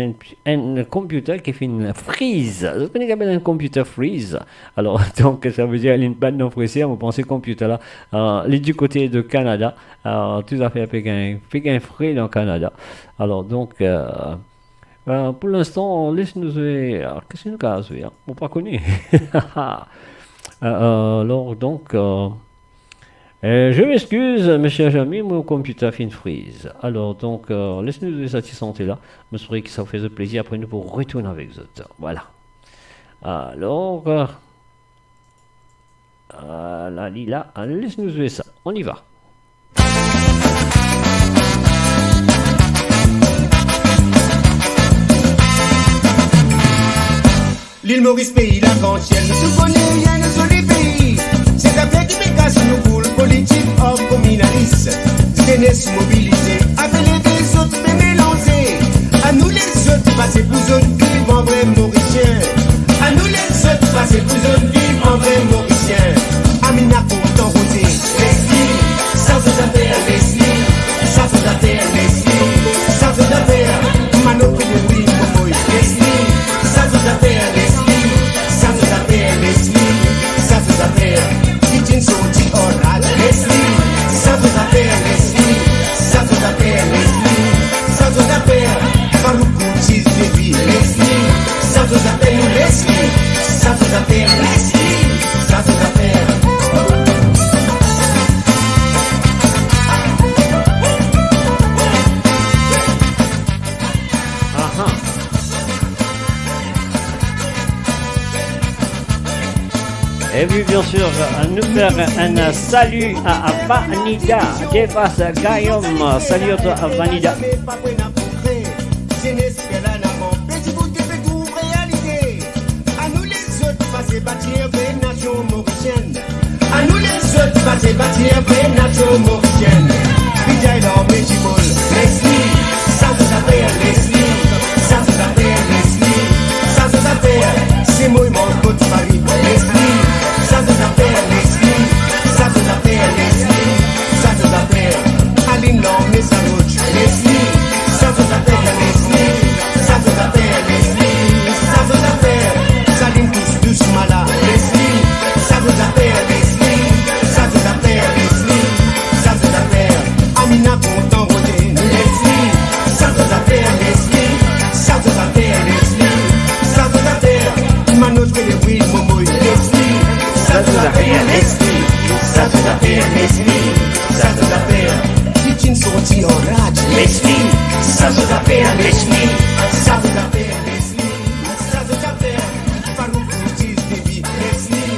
un computer qui fait une freeze. Vous connaissez qu'appelle un computer freeze. Alors, donc ça veut dire une panne non pressée. On pense computer là, il est du côté de Canada, tout à fait avec un frais dans le Canada. Alors donc. Pour l'instant, laisse-nous jouer. Qu'est-ce que nous avons joué? On ne pas connu. Alors donc. Je m'excuse, mes chers amis, mon computer fait une freeze. Alors, donc, laissez-nous cette santé-là. Je me souviens que ça vous fait plaisir après nous pour retourner avec vous autres. Voilà. Alors, là, Lila, laisse-nous jouer ça. On y va. L'île Maurice, pays l'arc-en-ciel, ne se connaît rien de joli pays. C'est un pays qui mécasse nos poules, politique, hors communaliste. Jeunesse mobilisée, appelez des autres, mais mélangés. À nous les autres, passer pour zone vive en vrai mauricien. À nous les autres, passer pour zone vive en vrai mauricien. Amina pourtant rosé, Leslie, sans se taper à Leslie, sans se taper à Leslie, sans se taper à Mano Pédéry, Momoy, Leslie, sans se taper à Leslie, sans se taper à Leslie, sans se taper à Kitchen Soji Oral, Leslie, sans se taper à Leslie, sans se taper à Leslie, sans se taper à Faroukou Cheese Baby, Leslie, sans se taper à Leslie, sans se taper à Leslie, sans se taper à Et puis bien sûr, nous faire un salut à Vanida, dépasse Guillaume, salut à Vanida. bâtir une nation mauricienne. À nous les autres, bâtir une nation mauricienne. Vijay l'homme et Jimol, Leslie, ça vous appelle Leslie, ça vous appelle Leslie, ça vous appelle, c'est moi mon côte Paris, Leslie, ça vous appelle Leslie, ça vous appelle Leslie, ça vous appelle, Aline l'homme et sa route, Leslie, ça vous appelle Leslie, ça vous appelle Leslie, ça vous appelle, Saline tous doucement là, Leslie, ça vous appelle Leslie, ça vous appelle Leslie, ça vous appelle, Amina content roté, Leslie, ça vous appelle Leslie, ça vous appelle Leslie, ça vous appelle, Manoche que les bruits momo, Leslie, ça vous appelle Leslie, ça vous appelle Leslie, ça vous appelle, Kitchen sorti en rage, Leslie, ça vous appelle Leslie, ça vous appelle Leslie, ça vous appelle, Farouk Boutis Baby, Leslie,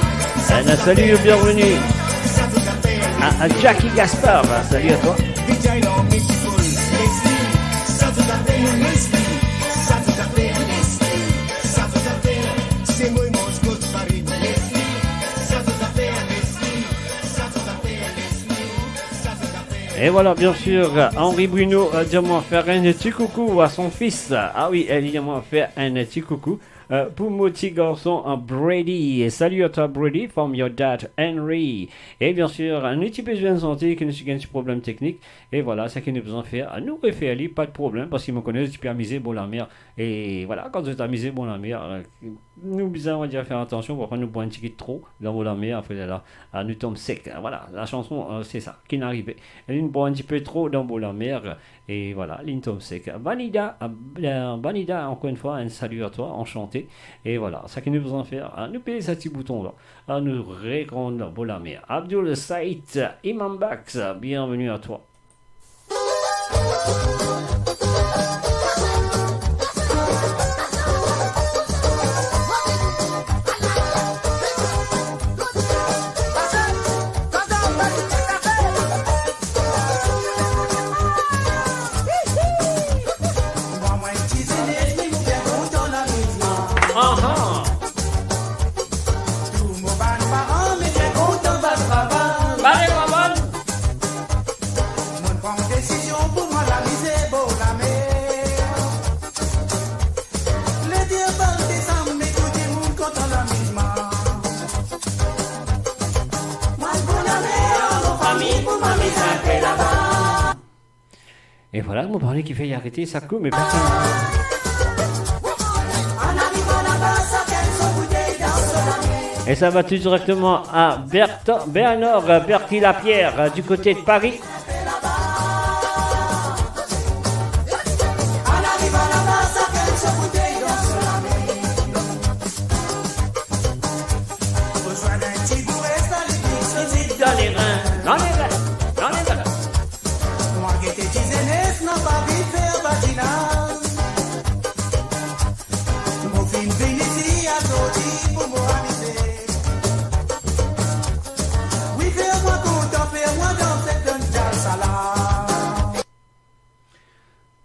Salut, bienvenue ça vous appelle, à Jackie Gaspard. Salut à toi. Vijay l'homme et Jimol, Leslie, ça vous appelle Leslie, ça vous appelle Leslie, ça vous appelle, c'est moi mon Scott Paris, Leslie, ça vous appelle Leslie, ça vous appelle Leslie, ça vous appelle. Et voilà, bien sûr, Henri Bruno a dit moi faire un petit coucou à son fils. Ah oui, elle dit moi faire un petit coucou pour mon petit garçon Brady. Et salut à toi Brady, from your dad Henry. Et bien sûr, un petit peu de santé qui nous a un petit problème technique. Et voilà, ce qu'il nous besoin faire. À nous refaire aller, pas de problème, parce qu'il me connaît, tu peux amuser bon la mer. Et voilà, quand tu t'amuses bon la mer, nous besoin de faire attention pour pas nous boire un petit peu trop dans la mer. Après là, nous tombe sec. Voilà, la chanson, c'est ça qui n'arrive. Elle nous boit un petit peu trop dans la mer. Et voilà, l'intom sec. Banida, encore une fois, un salut à toi, enchanté. Et voilà, ça qui nous besoin faire, nous payer ce petit bouton là, à nous répondre pour la mer. Abdul Saïd, Imam Bax, bienvenue à toi. Et voilà, mon parler qui fait y arrêter ça coupe, mais personne. Et ça va tout directement à Bernard Berthier-Lapierre du côté de Paris.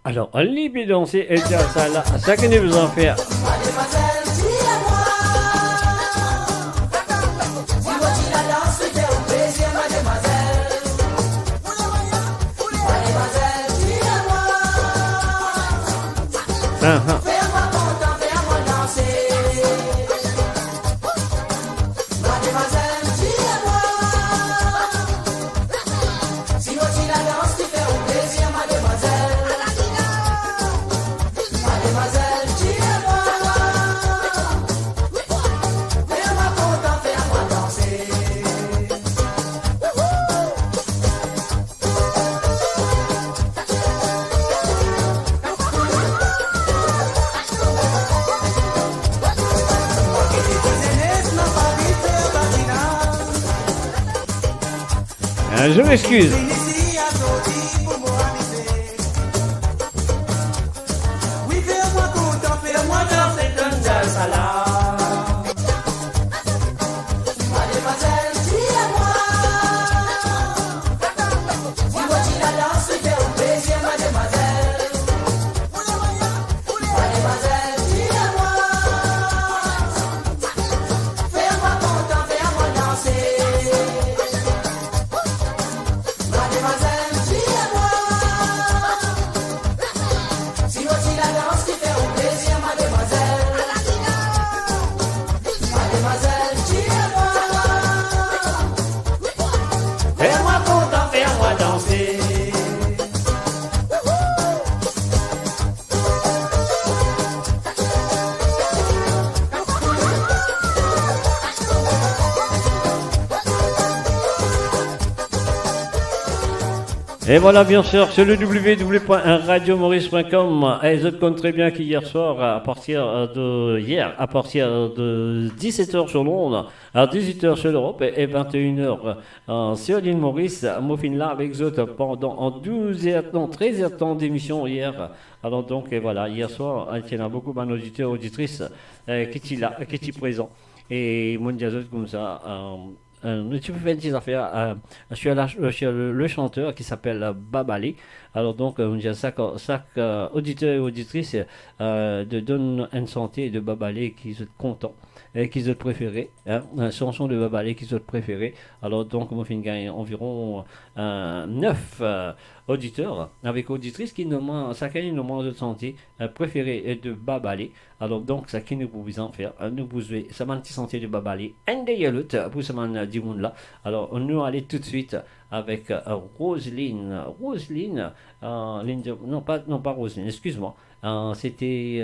Alors, allez danser et dire ça là, ça que nous en faire. Je m'excuse. Et voilà, bien sûr, sur le www.radiomaurice.com. Et je compte très bien qu'hier soir, à partir de 17h sur Londres, à 18h sur l'Europe et 21h sur l'île Maurice, Moffin là avec eux pendant 13 heures de temps d'émission hier. Alors donc, et voilà, hier soir, il y a beaucoup d'auditeurs et auditrices qui étaient là, qui étaient présents. Et mon diazot comme ça. Tu peux faire des petites affaires sur le chanteur qui s'appelle Babalé. Alors donc, chaque auditeur et auditrice de donne une santé de Babalé qui sont contents et qui sont préférés. Chanson de Babalé qui sont préférés. Alors donc, moi, je gagne environ 9 auditeurs avec auditrices qui demandent chacun une demande de santé préférée de Babalé. Alors donc, ça qui nous pouvons faire, nous pouvons ça m'a petit santé de Babalé, un des l'autre pour ça m'a dit monde là. Alors on nous aller tout de suite avec Roselyne, non pas Roselyne, excuse-moi, c'était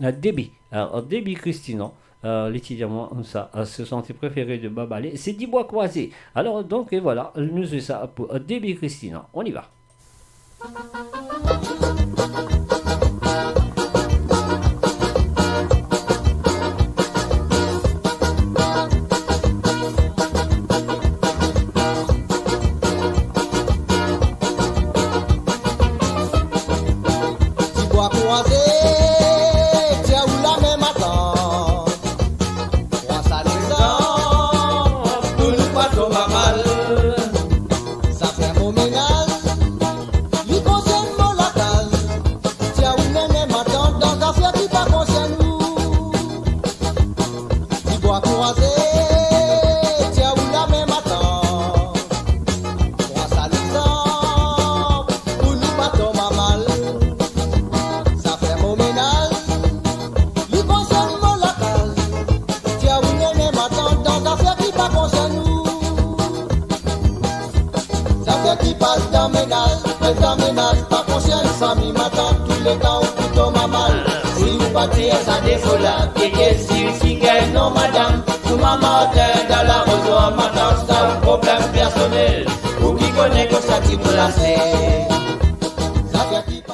Debbie, Debbie Christina. L'étudiant ça se santé préféré de Babalé, c'est 10 bois croisés. Alors donc et voilà, nous faisons ça pour Debbie Christina. On y va.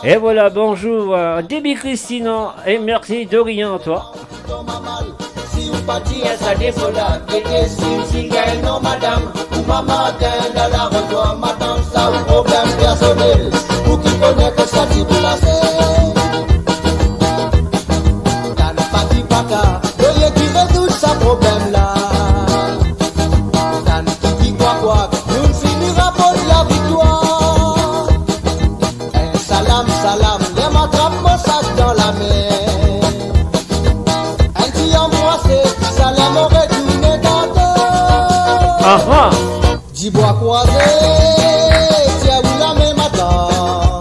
Et voilà, bonjour Debbie Christina et merci de rien toi. Si vous parti à sa défola, si gagne non madame, ou maman dans la rejoint, madame ça ou problème personnel, ou qui connaît que ça t'y placer. T'as le parti pata, veuillez qui résout sa problème là. T'as le qui quoi, nous ne finira pas de la victoire. Un salam, les m'attrape mon sac dans la mer. Ça l'aime aurait tourné dans deux. 10 bois croisés, tiens où la même attend.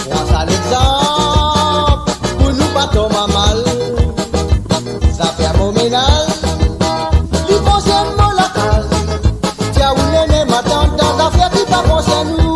Grâce à l'exemple, pour nous pas tomber mal. Ça fait un bon ménage, lui concerne mon la case. Tiens où l'aime m'attend dans l'affaire qui pas concerne nous.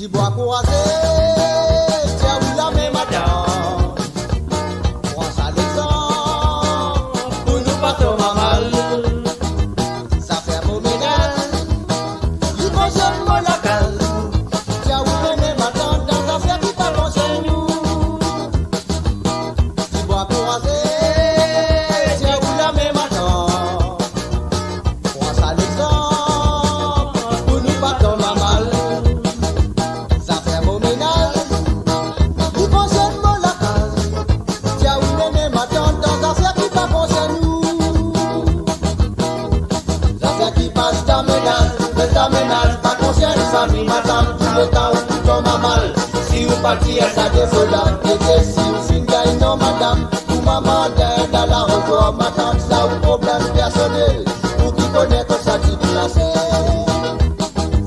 Bois croisé. partir à sa désola, et que si vous finissez non madame, ou maman d'aide à la revoir, ma tante ça ou problème personnel, pour qui connaît que ça dit placé.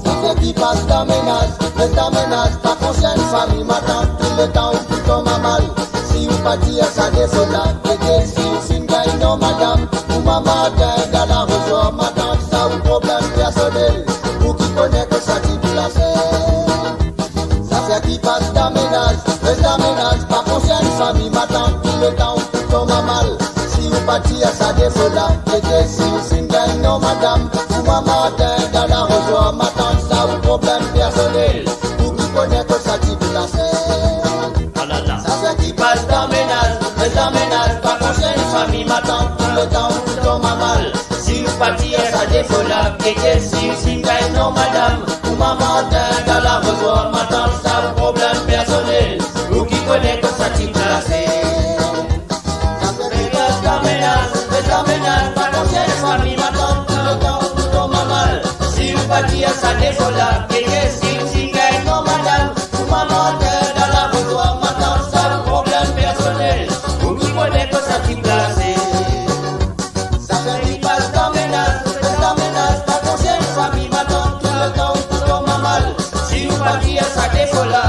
Ça fait qui passe dans ménage, reste dans ménage, pas conscient famille, ma tante, tout le temps où tout tombe à mal. Si vous partir à sa désola, et que si vous finissez non madame, ou maman d'aide à la revoir, ma tante ça ou problème personnel, pour qui connaît que ça dit placé. Qui passe dans ménage, reste dans ménage, pas conscient famille, m'attend tout le temps, tout tombe à mal. Si vous partir à sa défaut là, et que si vous single, non madame, ou maman dans la rejoie, m'attend ça ou problème personnel, pour qui connaît que ça qui placé. Ça fait qui passe dans ménage, reste dans ménage, pas conscient famille, m'attend tout le temps, tout tombe à mal. Si vous partir à sa défaut là, et que si vous single, non madame, ou maman dans la rejoie, m'attend ça problème personnel, ou qui connaît que ça t'y placé. Reste dans ménage, pas conscient de famille, m'attend tout le temps, tout tombe à mal. Si vous partir à sa défaut là, et que si vous s'y gagne, non madame, ou maman dans la rejoie, m'attend ça problème personnel, ou qui connaît que ça t'y placé. Ça fait qu'il passe dans ménage, pas conscient de famille, m'attend tout le temps, tout tombe à mal. Si vous partir à sa défaut là,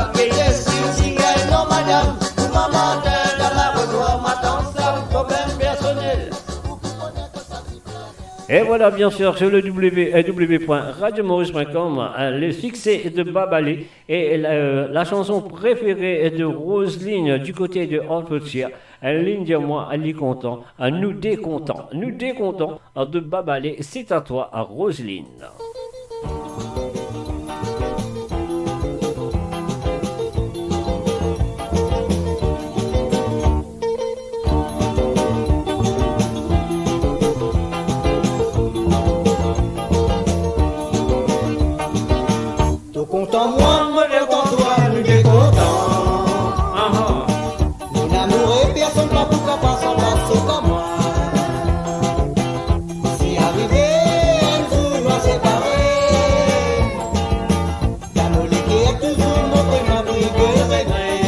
et voilà, bien sûr, sur le www.radiomaurice.com, le succès de Babalé et la chanson préférée de Roselyne du côté de Hertfordshire. Ligne de moi, elle est content, nous décontents de Babalé. C'est à toi, Roselyne. Content moi, content toi, nous décontents. Mon amour et personne pas pour qu'à passer en passe comme moi. Si arrivé, un jour nous séparer, d'amour qui est toujours montré ma vie que regret.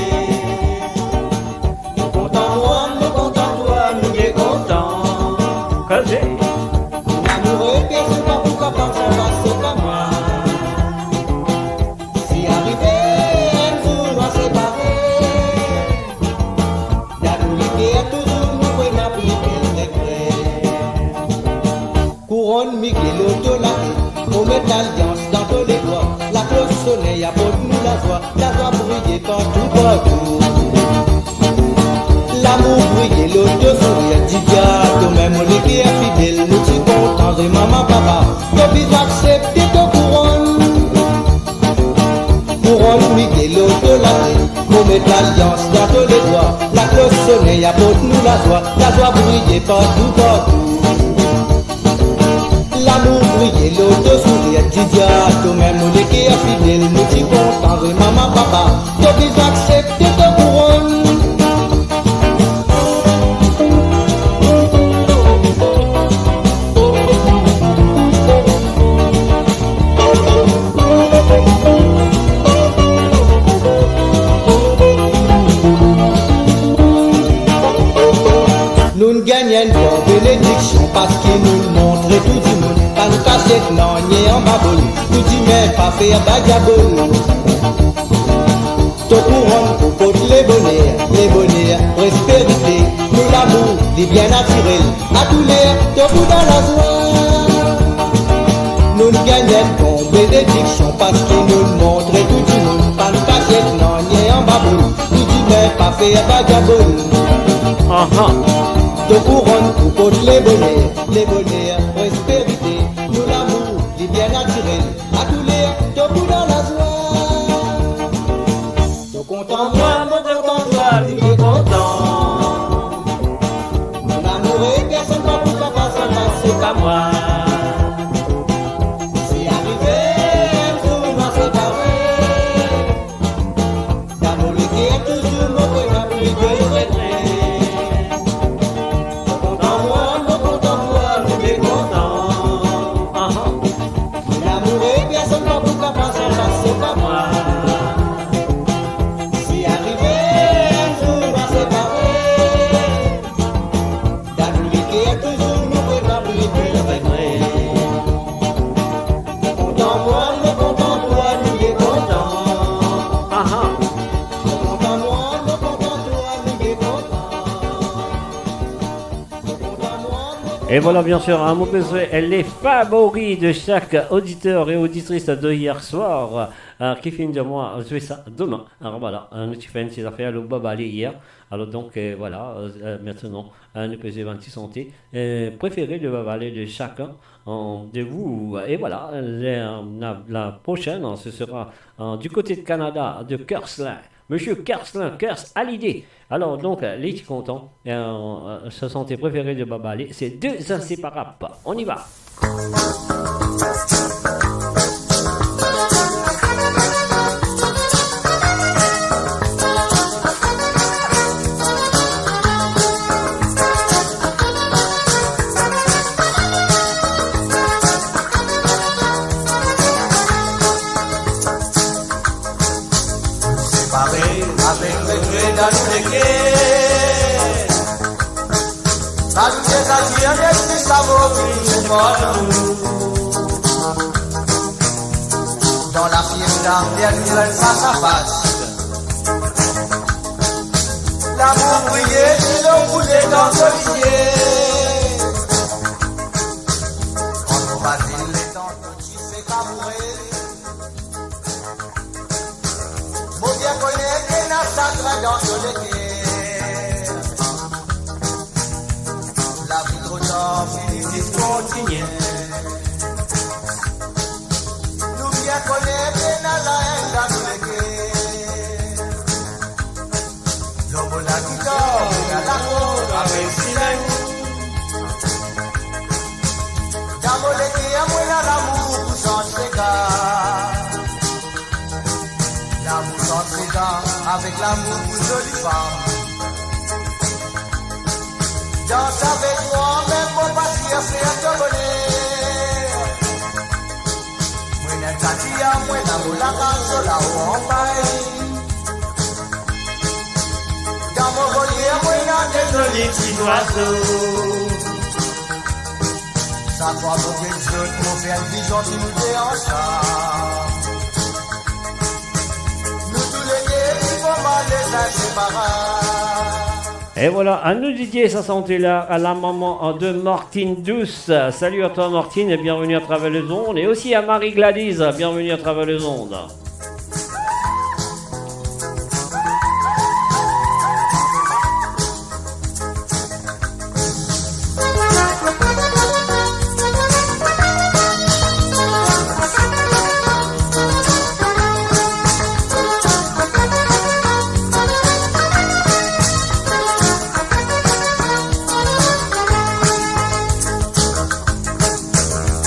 Content moi, content toi, nous décontents. Mon amour et personne pas pour qu'à passer en passe comme moi. Miguel de la vie, on met l'alliance dans tous les doigts. La cloche sonne, apporte nous la joie briller partout, partout. L'amour brille, l'autre sourire, dit toi même on est qui est fidèle, nous t'y contents de maman, papa. T'as pu accepter ton couronne. Couronne, Miguel de la vie, on met l'alliance dans tous les doigts. La cloche sonne, apporte nous la joie briller partout, partout. L'amour brille, l'autre sourire, Didia, toi-même, on est qui est fidèle, nous t'y contents de maman, papa, t'as pu accepter ton couronne. Nous ne gagnons pas bénédiction parce qu'il nous montre tout du monde. Pas nous casser non, ni en baboule. Tout dit mais pas faire bagaboule. Ton courant pour porter les bonheurs, prospérité. Nous l'amour, les bien naturel. À tous les ton coup dans la joie. Nous ne gagnons pas bénédiction parce qu'il nous montre tout du monde. Pas nous casser non, ni en baboule. Tout dit mais pas faire bagaboule. De couronne pour porter les bonheurs, prospérité, nous l'amour, les bien naturel, à tous les deux coups dans la joie. De content moi, mon content toi, tu es content. Mon amour et personne pas pour qu'à passer en passe, c'est qu'à moi. Si arrivé, un jour nous va séparer, d'amour qui est toujours mon frère, ma plus de regret. L'amour est Et voilà, bien sûr, un mot que les favoris de chaque auditeur et auditrice de hier soir qui finit de moi, je fais ça demain. Alors voilà, nous tu fais une petite affaire, le babalé hier. Alors donc voilà, maintenant, nous faisons 26 santé. Préférez le babalé de chacun de vous. Et voilà, la prochaine, ce sera du côté de Canada, de Kerslin. Monsieur Kerslin, Kers à l'idée. Alors donc, les petits contents, ce sont tes préférés de Babalé. C'est deux inséparables. On y va. Dans la fiesta, bien nouvelle face à face. L'amour brillait, si l'on voulait dans l'olivier. Quand on va dire les temps, tu fais cabourer. Mon bien connaît, qu'il n'a sacré dans l'olivier. La vie trop tard, Félicis continue. Nous bien connaissons la haine dans le guerres. L'homme la guitare, la cour avec silence. Dans mon équipe, à moi l'amour pour s'en ségar. L'amour s'en ségar avec l'amour pour jolie femme. Danse avec moi, même mon patient, c'est un bonheur. Moi, n'a tatia, moi, n'a moula, quand la on paille. Dans mon collier, moi, n'a des jolis petits oiseaux. Ça croit pour quelque chose, pour faire une vie gentille, nous dérangeons. Nous tous les deux, qui vont mal les inséparables. Et voilà, à nous dédier sa santé là, à la maman de Martine Douce. Salut à toi Martine et bienvenue à travers les ondes. Et aussi à Marie Gladys, bienvenue à travers les ondes.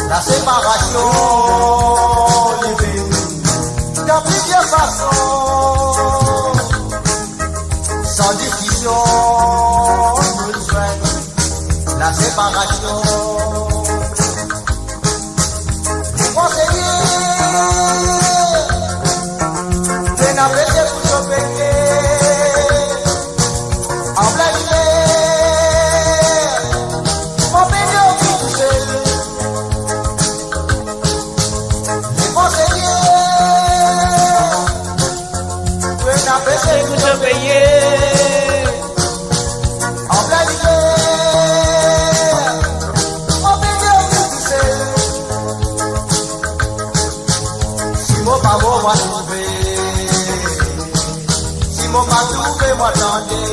La séparation dans plusieurs façons, sans discussion, nous souhaite la séparation. Vous conseillez, c'est n'a pas été pour se péter, en plein hiver, mon pédé qui touche. C'est vous se payer en plein hiver, on peut bien vous pousser. Si mon pas beau, moi trouver. Si mon pas trouvé, moi tenter.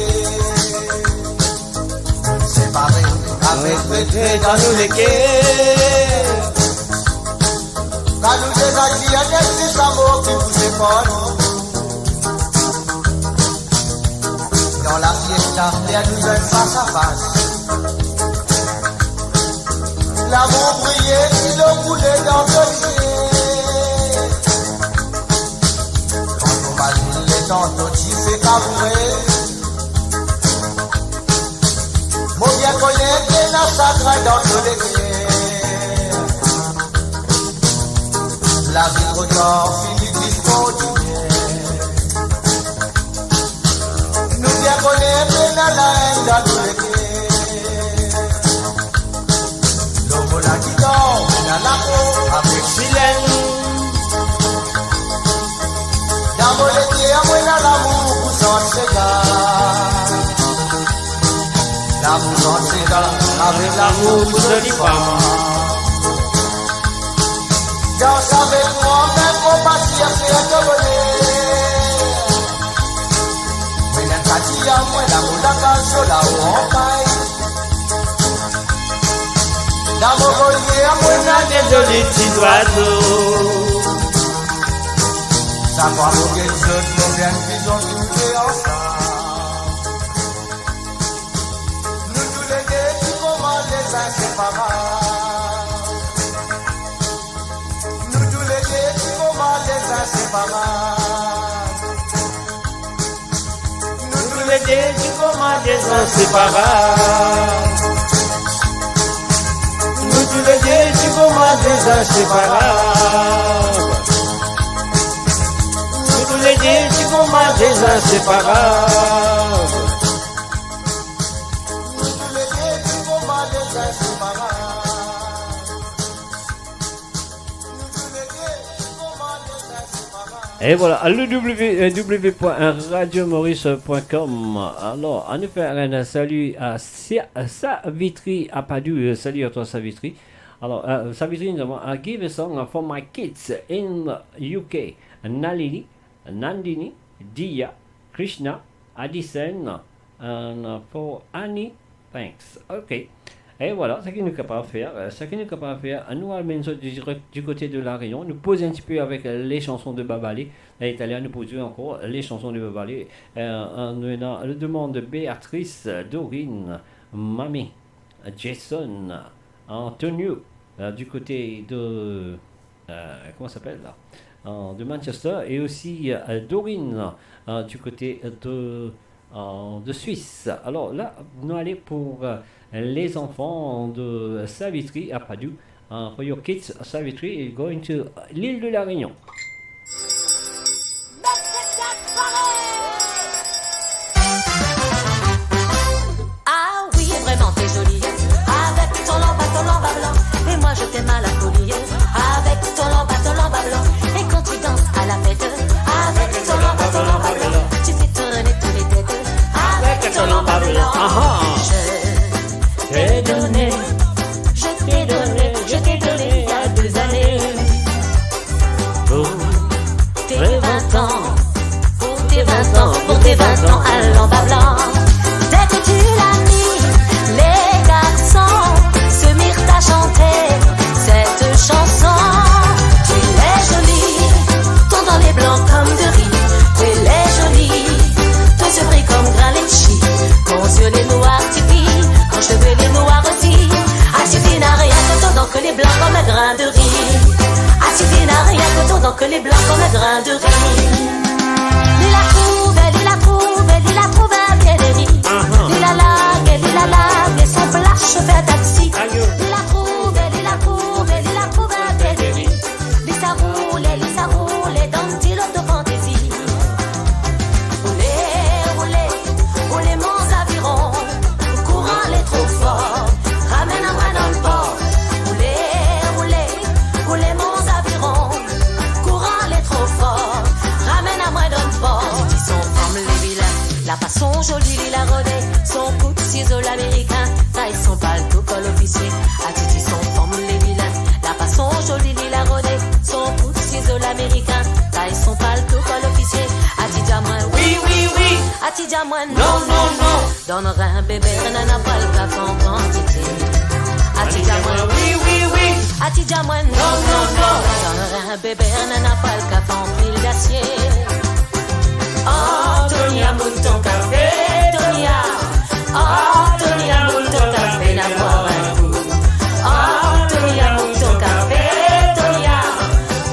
Séparé avec pétré dans nous les quais. Quand nous désacquis, il y a des amours qui vous séparent. Dans la fiesta, il y a nous un face à face. L'amour brillait, si l'on voulait dans l'olivier. Quand on m'a dit les tantôt, tu fais cabourer. Mon bien connaît, bien à sacré dans l'olivier. La vie trop tard, finit qui continue. Nous bien connaissons la haine dans tous les quais. L'homme la guitare, dans la peau, avec silène. Dans mon équipe, à moi, l'amour pour s'en ségar. L'amour s'en ségar, l'amour se dit pas. Danse avec moi, même pour partir, c'est un donner. Mais la catia, moi, la moula, cacho, la ouampaille. La mogolier, à moi, la Désolé, petits oiseaux. ça va moquer les autres, nos bien qu'ils ont tous ensemble. Nous tous les deux, qui commandent les inséparables. Nous tous les deux, qui commandent les inséparables. Nous tous les deux, qui commandent les inséparables. Nous tous les deux, qui commandent les inséparables. Tous les deux, tu commandes des inséparables. Tous les deux, tu commandes des inséparables. Tous les deux, tu commandes des inséparables. Et voilà, le www.radiomaurice.com. Alors, on nous fait un salut à Savitri à Padoue. Salut à toi, Savitri. Alors, Savitri nous demande I give a song for my kids in UK. Nalini, Nandini, Dia, Krishna, Addison, and for Annie, thanks. Ok. Et voilà, ce qu'il nous est capable de faire. Nous amènons du côté de La Réunion. Nous posons un petit peu avec les chansons de Babalé. L'Italien nous pose encore les chansons de Babalé. On a la demande de Béatrice, Dorine, Mamie, Jason, Antonio, du côté de... comment ça s'appelle là, de Manchester, et aussi Dorine du côté de Suisse. Alors là, nous allons pour les enfants de Savitri à Padoue. For your kids, Savitri is going to l'île de la Réunion. Ah oui, vraiment t'es jolie, avec ton lamba blanc. Et moi je t'aime à la folie, avec ton lamba blanc. Et quand tu danses à la fête, avec ton lamba blanc, tu fais tourner tous les têtes, avec ton lamba blanc. Je t'ai donné il y a 2 années. Pour tes 20 ans, pour tes 20 ans à lamba blanc. Dès que tu l'as mis, les garçons se mirent à chanter cette chanson. Tu es jolie, ton dans les blancs comme de riz. Tu es jolie, ton surpris comme grain litchi. Ton yeux les noirs tipis, ton cheveux les noirs aussi. Assuffit n'a rien que ton dent que les blancs comme un grain de riz. Assuffit n'a rien que ton dent que les blancs comme un grain de riz. Il la trouve bien aimée. Il la lague, et son plat chauffé à taxi. Il la trouve bien aimée. Il s'arroule, dans le lot de fantaisie. Roulez, monts avirons, courant les trop fort, ramène à moi dans le port. Roulez, monts avirons, courant les trop fort, ramène à moi dans le port. Ils sont comme les vilains, la façon jolie, il a rodé, son coup de ciseau l'américain, taille son palto col officier. À Titi son comme les vilains, la façon jolie, il a rodé, son coup de ciseau l'américain, taille son palto col officier. À Titi à moi, oui, à Titi à moi, non. Donnerai un bébé, nana pas le cap en quantité. À Titi à moi, oui. À Titi à moi, non. Donnerai un bébé, nana pas le cap en fil d'acier. Antonia mouton café, Tonia. Antonia mouton café, n'a boire un coup. Antonia mouton café, Tonia.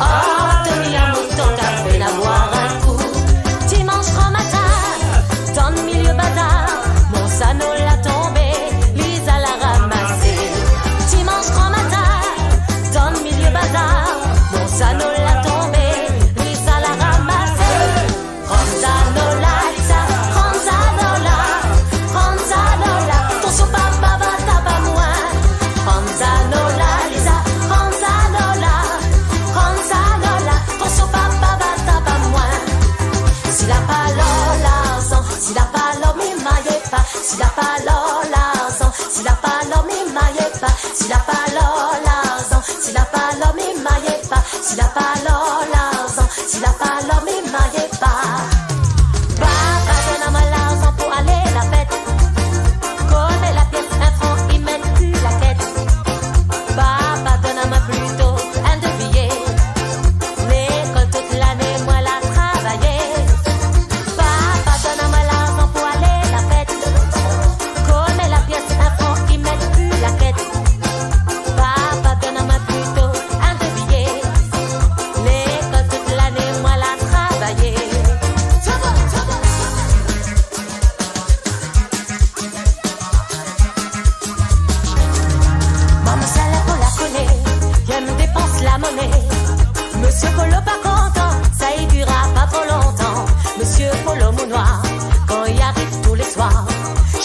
Antonia mouton café, n'a boire un coup. Dimanche grand matin, dans le milieu bazar, mon sano l'a tombé, Lisa l'a ramassé. Dimanche grand matin, dans le milieu bazar, mon sano l'a tombé, Lisa l'a ramassé.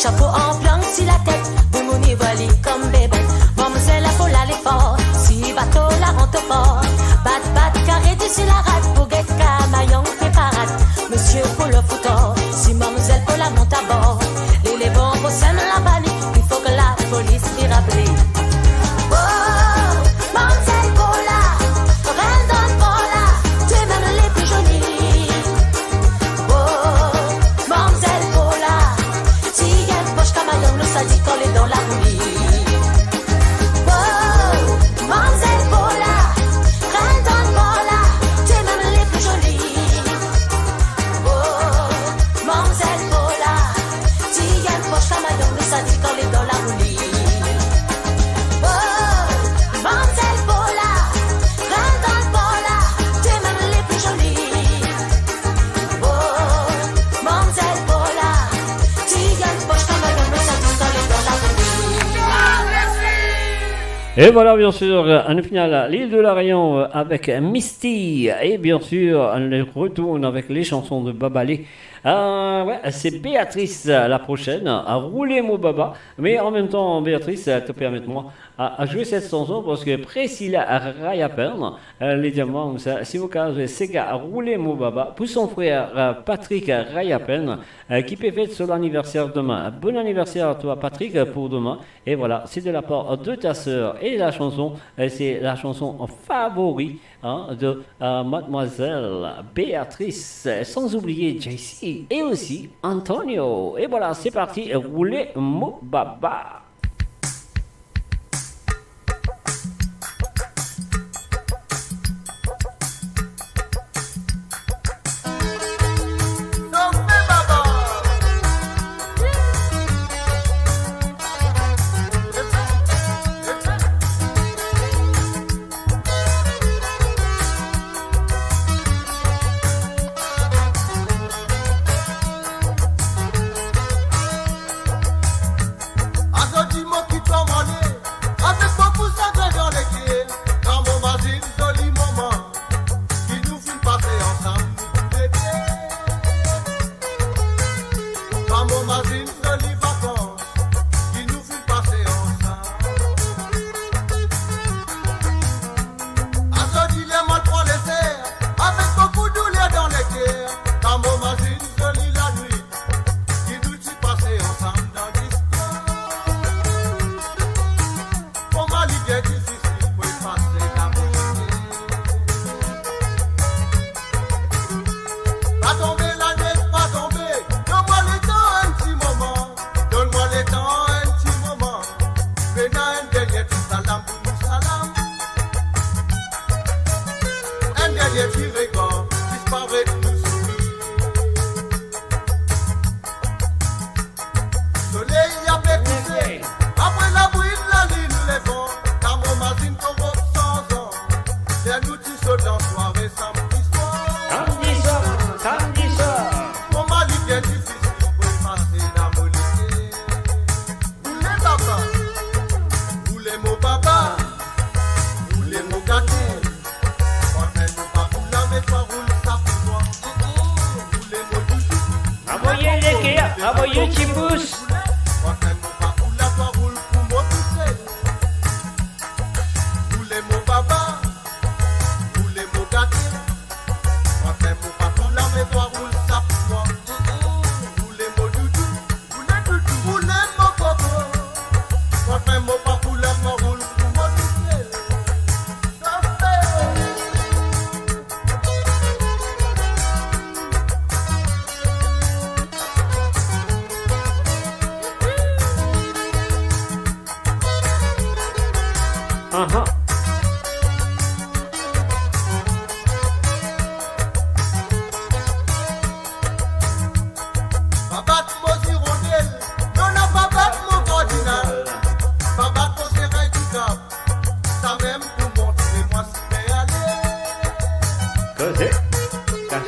chapeau en planque sur la tête, de mon évali comme bébé. Mademoiselle a pour l'aller fort, si bateau la rentre fort. Bat, carré dessus la rate, pour guette camaillon fait parade. Monsieur pour le foutor, si mademoiselle pour la monte à bord. Les bons pour sème la panique, il faut que la police m'y rappelle. Oh, mademoiselle Paula, reine dans Paula, tu es même les plus jolies. Oh, mademoiselle Paula, si y a une poche camaillon, nous ça dit qu'on est dans la roulie. Oh, mademoiselle Paula, reine dans Paula, tu es même les plus jolies. Oh, mademoiselle Paula, si y a une poche camaillon, nous ça dit qu'on est dans la roulie. Oh, mademoiselle Paula, reine dans Paula, tu es même les plus jolies. Oh, mademoiselle Paula, si y a une poche camaillon, nous ça dit qu'on est dans la roulie. Et voilà, bien sûr, en finale, l'île de la Réunion avec Misty. Et bien sûr, on retourne avec les chansons de Babalé. Ouais, c'est Béatrice la prochaine, à rouler mon baba. Mais en même temps, Béatrice, te permette-moi à jouer cette chanson parce que Priscilla Rayapen, les diamants, si vous avez Sega à rouler mon baba, pour son frère Patrick Rayapen, qui peut fêter son anniversaire demain. Bon anniversaire à toi, Patrick, pour demain. Et voilà, c'est de la part de ta sœur. Et la chanson, c'est la chanson favorite de Mademoiselle Béatrice, sans oublier JC et aussi Antonio. Et voilà, c'est parti, roulez mon baba.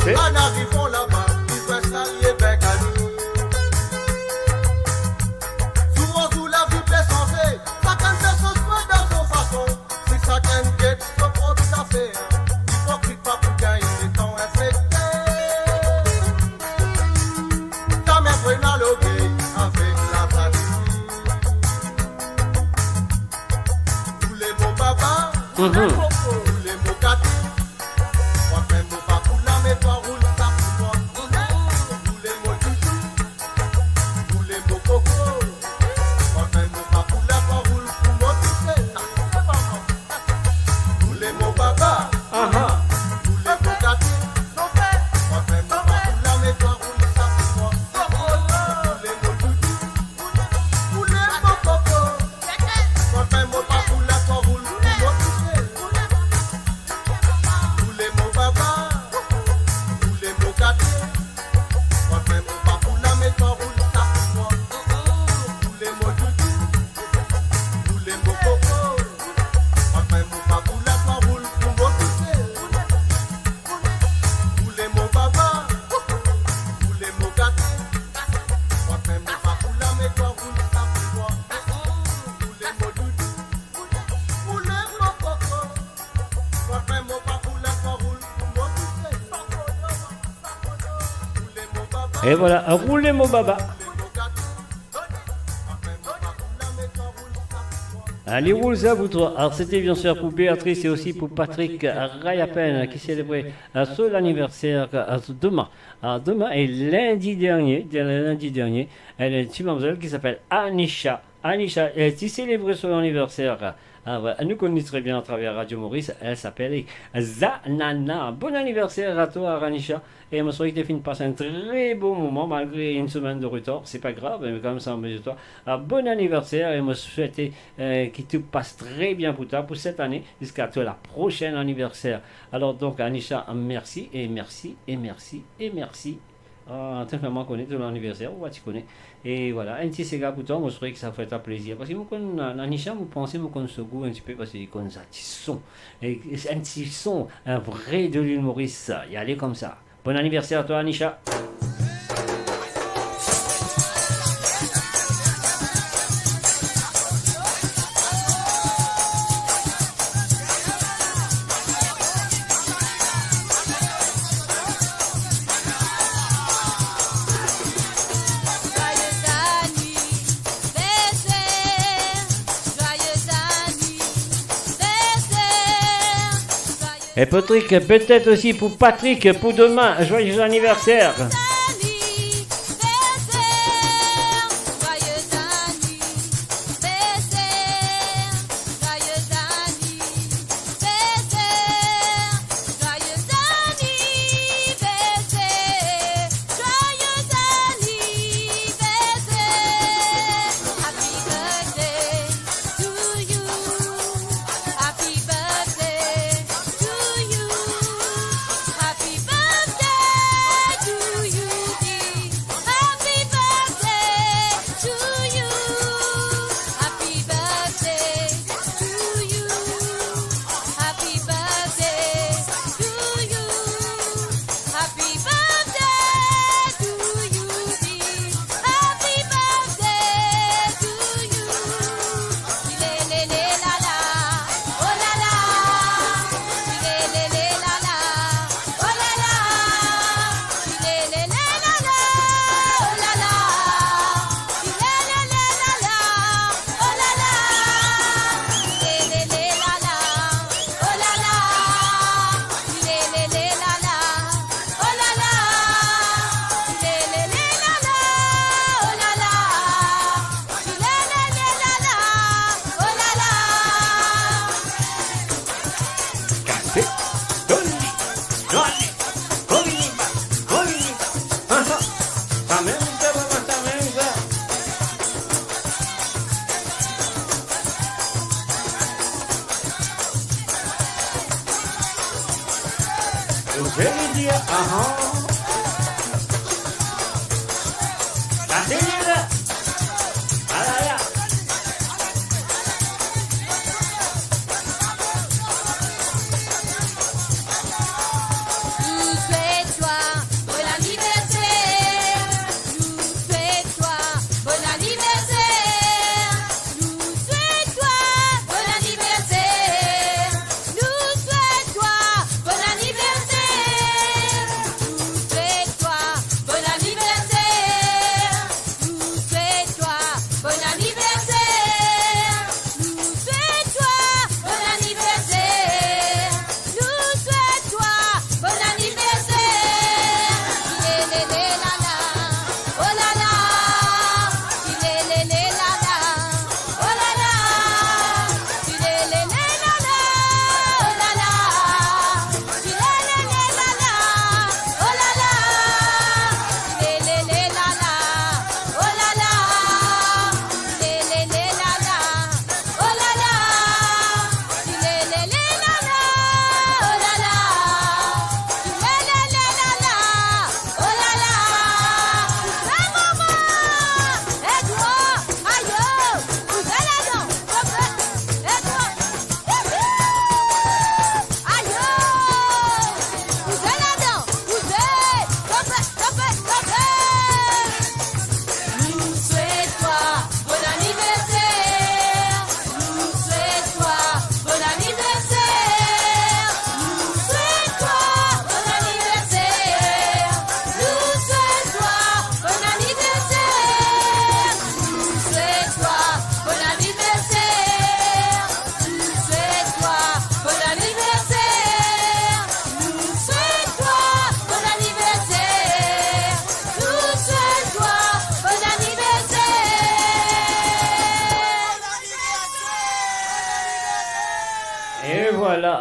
En arrivant là-bas, ils veulent s'allier avec Ali. Souvent sous la vie peut changer, chacun fait son choix dans son façon. Si chacun guette son propre affaire, hypocrite pas pour gagner les temps infectés. Ta mère prenait le gay avec la Et voilà, roulez mon baba. Allez, roule ça pour toi. Alors, c'était bien sûr pour Béatrice et aussi pour Patrick Rayapen qui célébrait son anniversaire demain. Alors, demain est lundi dernier, elle est une petite mademoiselle qui s'appelle Anisha. Anisha, elle a célébré son anniversaire. Elle nous connaît très bien à travers Radio Maurice. Elle s'appelle Zanana. Bon anniversaire à toi, Anisha. Et je souhaite que tu passes un très beau moment malgré une semaine de retard. C'est pas grave, mais comme ça, de toi. Bon anniversaire et je souhaite que tu passes très bien pour toi pour cette année jusqu'à la prochaine anniversaire. Alors donc, Anisha, merci et merci et merci et merci. Tant que moi connais ton anniversaire, tu connais. Et voilà, un petit cigare pour toi, moi je trouvais que ça fait un plaisir. Parce que moi, quand Anisha, vous pensez qu'on se goûte un petit peu parce que comme ça, petit son. Et un petit son, un vrai de l'île Maurice. Y aller comme ça. Bon anniversaire à toi, Anisha. Et Patrick, peut-être aussi pour Patrick, pour demain, joyeux anniversaire.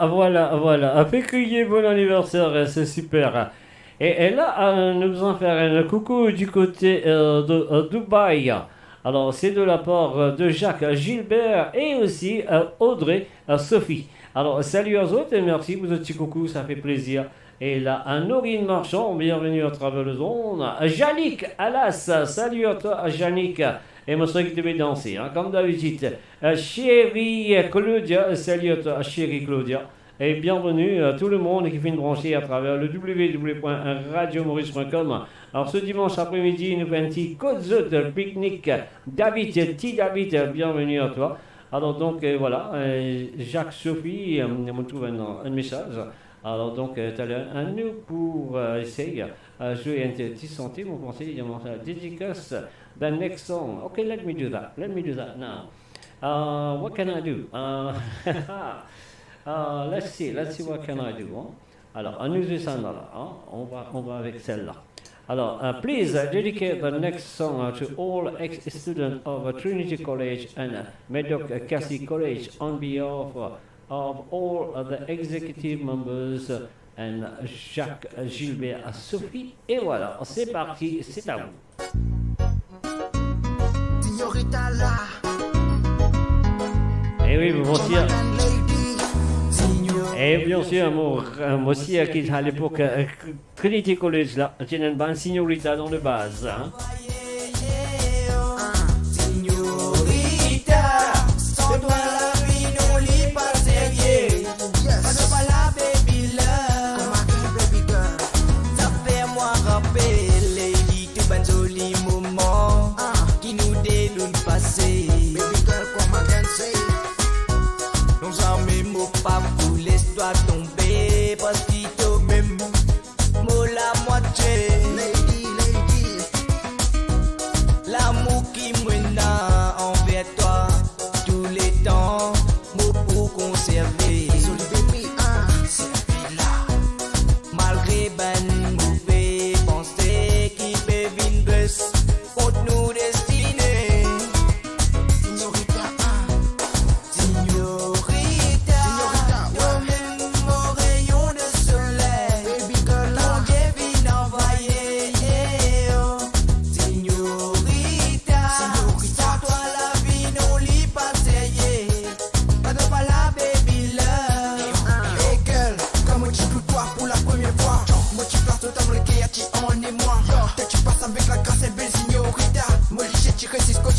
voilà. Péculier, bon anniversaire, c'est super. Et là, nous allons faire un coucou du côté de Dubaï. Alors, c'est de la part de Jacques Gilbert et aussi Audrey Sophie. Alors, salut aux autres et merci pour ce petit coucou, ça fait plaisir. Et là, Norine Marchand, bienvenue à travers le zone. Yannick Alas, salut à toi, Yannick. Et moi, je vais danser, hein, comme d'habitude. Chérie Claudia, salut à toi, chérie Claudia. Et bienvenue à tout le monde qui vient de brancher à travers le www.radiomaurice.com. Alors, ce dimanche après-midi, nous avons un petit code de pique-nique. David, bienvenue à toi. Alors, donc, voilà, Jacques Sophie, on trouve un message. Alors donc, tu as un nous pour essayer de jouer un petit santé. Vous pensez évidemment à la dédicace the next song. Okay, let me do that now. What can I do? Let's see what can I do. Hein? Alors, nous descendons là. Hein? On va avec celle-là. Alors, please dedicate the next song to all ex-students of Trinity College and Medoc Cassie College on behalf of all the executive members and Jacques Gilbert Sophie. Et voilà, c'est parti, c'est à vous. Et oui, vous pensez. Et bien sûr, moi aussi, qui à l'époque Trinity College, là, j'ai une bonne signorita dans le base. Hein? Tomber parce qu'il te même moi la moitié lady l'amour qui mena envers toi tous les temps moi pour conserver malgré ben mauvais pensée qui peut venir contre nous destinés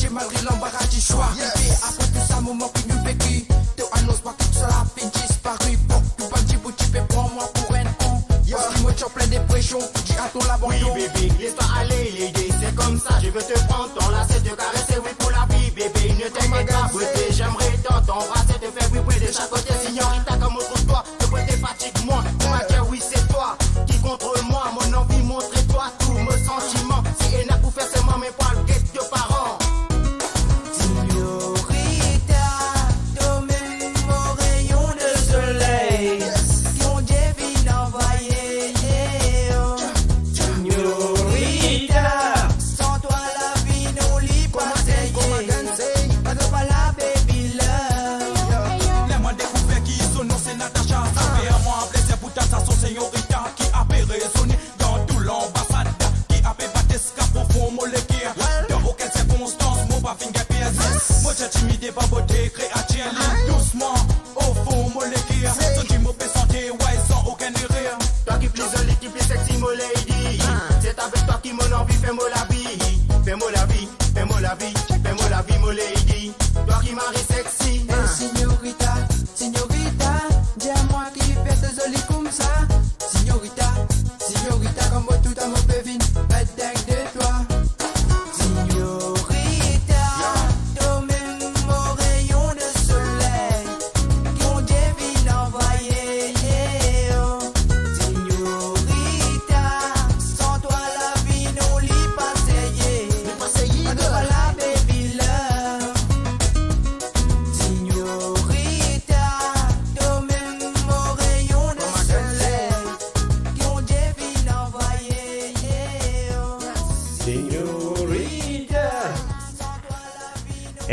malgré l'embarras du choix. Et après tout ça, moment que nous vécu, te annonce pas que tout ça a fait disparu. Bon, tout pas dit, tu peux prendre moi pour un con. Parce que moi, tu as plein de pression, dis à ton l'abandon. Oui, bébé, laisse pas aller, l'idée, c'est comme ça. Je veux te prendre ton lacet, te caresser, oui, pour la vie, bébé. Ne t'inquiète pas, beauté, j'aimerais tant t'embrasser, te faire vibrer de chaque côté. Signorita, comme autre toi, te côté fatigue-moi. Tu m'as dit, oui, c'est toi qui contre moi. Mon envie, montre-toi tous mes sentiments. Si elle n'a pour faire, c'est moi, mes poils, qu'est-ce que parents.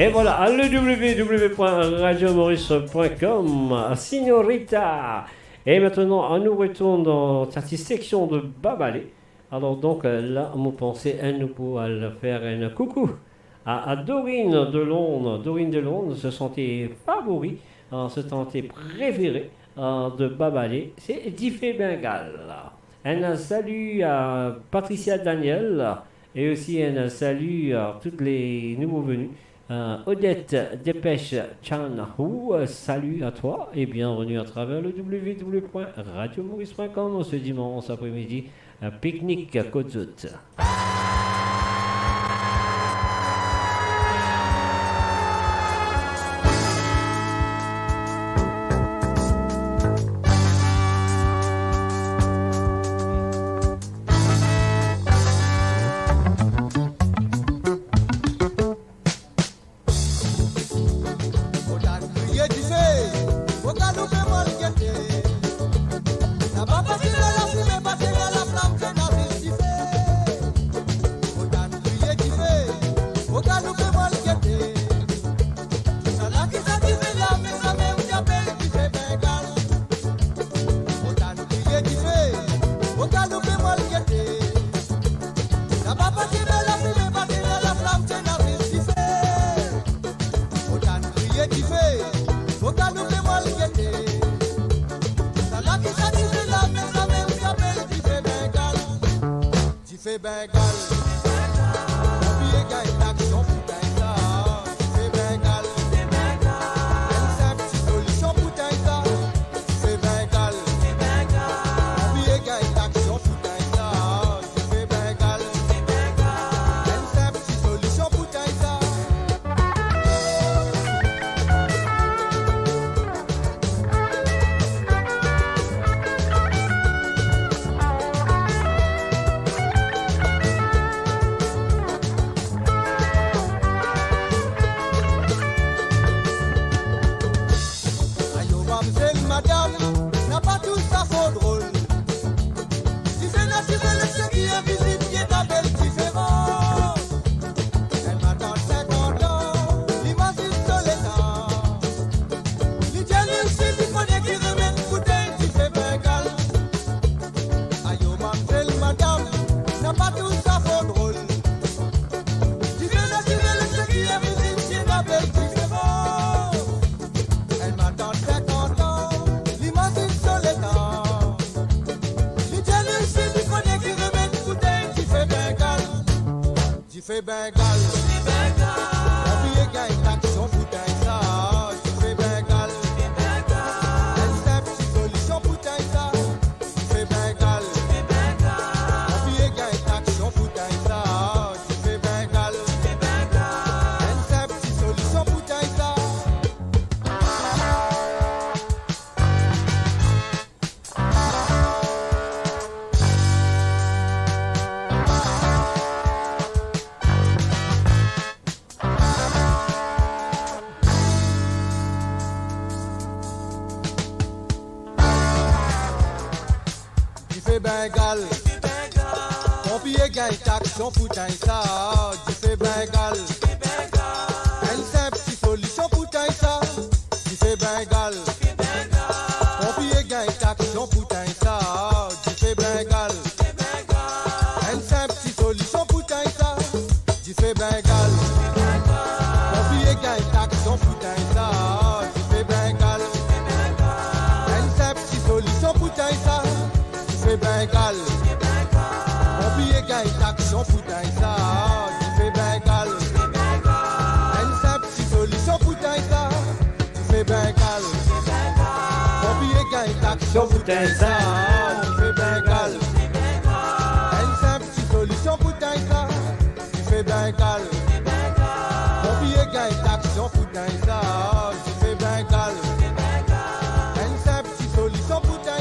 Et voilà, le www.radiomaurice.com, Signorita. Et maintenant, nous retournons dans cette section de Babalé. Alors donc, là, vous pensez, nous pouvons faire un coucou à Dorine de Londres. Dorine de Londres se sentait favori, se sentait préférée de Babalé. C'est Diffé Bengal. Un salut à Patricia Daniel et aussi un salut à tous les nouveaux venus. Odette Dépêche Chanahou, salut à toi et bienvenue à travers le www.radiomaurice.com ce dimanche après-midi, pique-nique Côte-Zut. Bengal, pompier gagne action pour ça, du fait Bengal, une simple solution pour ça, du fait Bengal, pompier gagne action pour ça, du fait Bengal, une simple solution pour ça, du fait Bengal, pompier gagne action pour ça, du fait Bengal, une simple solution pour ça. Bengal, pompier gagne action pour ça, tu fais Bengal, une simple solution pour ça, tu fais Bengal, pompier gagne action pour ça, tu fais Bengal, une simple solution pour ça, tu fais Bengal, pompier gagne action pour ça, tu fais Bengal, une simple solution pour ça.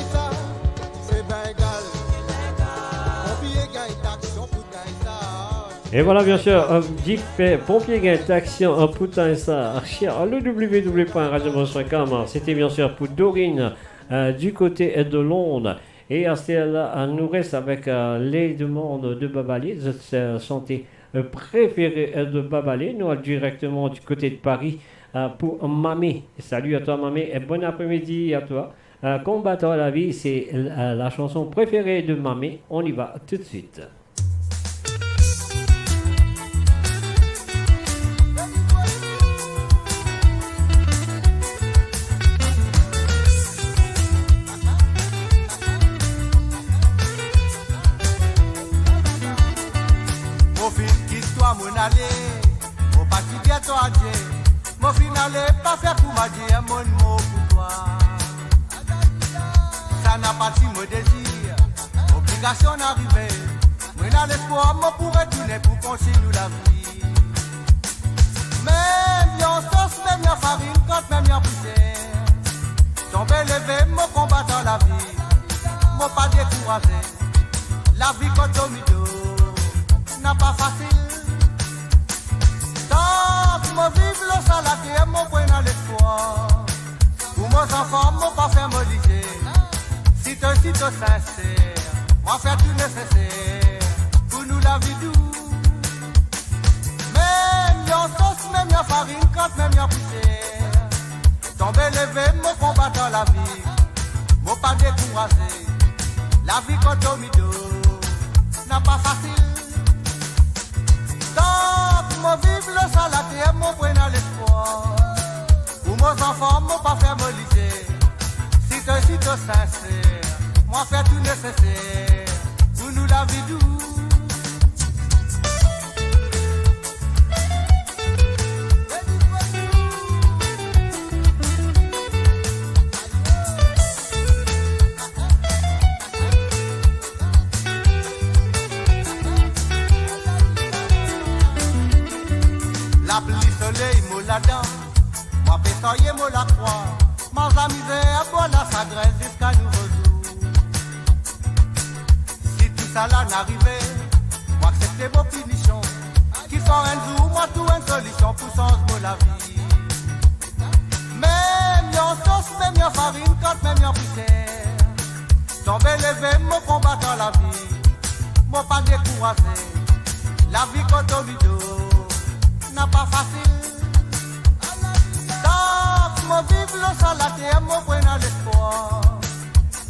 Et voilà, bien sûr, pompier gagne action, un putain ça, le www.radiomaurice.com. C'était bien sûr pour Dorine du côté de Londres. Et là, nous reste avec les demandes de Babalé. Je sentais préférée de Babalé. Nous allons directement du côté de Paris pour Mamé. Salut à toi Mamé et bon après-midi à toi. Combattant la vie, c'est la chanson préférée de Mamé. On y va tout de suite. Mon fils, quitte-toi, mon allé. Mon pas quitter toi, Dieu. Mon finale, pas faire pour ma Dieu, mon mot pour toi. Ça n'a pas si mon désir. Obligation d'arriver. Moi, dans l'espoir, moi pourrais tourner pour continuer la vie. Même yon sauce, même yon farine, quand même yon poussière. Tomber levé, mon combat dans la vie. Mon pas découragé. La vie quand au milieu. N'a pas facile. Tant que moi vive le saladier, mon point dans l'espoir. Pour mes enfants, mon pas faire me liser. Si tu sincère, moi faire tout nécessaire. Pour nous la vie douce. Même yon sauce, même yon farine, quand même yon poussière. Tomber levé, mon combat dans la vie. Mon pas découragé. La vie quand au milieu. N'a pas facile. Donc, moi vive le saladier, mon point dans l'espoir. Pour mes enfants, mon pas faire me liser. Si tu sincère, moi faire tout nécessaire. Pour nous la vie douce. La pluie, soleil, moi la dent. Moi pétailler, moi la croix. Mange la misère, bois la sagresse jusqu'à nouveau jour. Si tout ça là n'arrivait, moi accepter vos punitions. Qui sont un jour, moi tout une solution pour changer la vie. Même yon sauce, même yon farine, quand même yon poussière. Tomber levé, mon combat dans la vie. Mon pas découragé. La vie quand au milieu. N'a pas facile. Donc, moi vive le saladier, mon point dans l'espoir.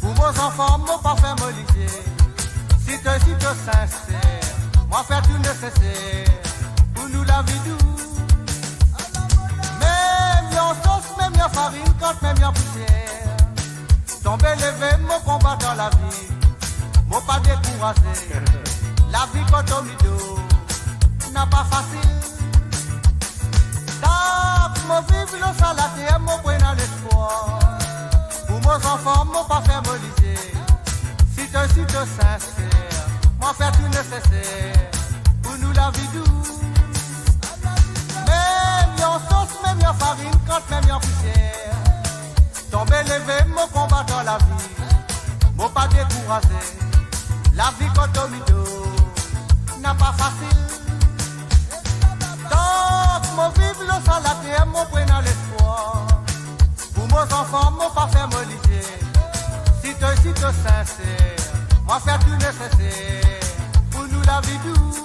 Pour mes enfants, mon pas faire me liser. Si tu sincère, moi faire tout nécessaire. Pour nous la vie douce. Même yon sauce, même yon farine, quand même yon poussière. Tomber levé, mon combat dans la vie. Mon pas découragé. La vie quand au milieu. N'a pas facile. Donc, moi vive le saladier, mon point dans l'espoir. Pour mes enfants, mon pas faire me liser. Si tu sincère, moi faire tout nécessaire. Pour nous la vie douce. Même yon sauce, même yon farine, quand même yon poussière. Tomber levé, mon combat dans la vie. Mon pas découragé. La vie quand au milieu. N'a pas facile. Donc, moi vive le saladier, mon point dans l'espoir. Pour mes enfants, mon pas faire me liser. Si tu sincère, moi faire tout nécessaire. Pour nous la vie douce.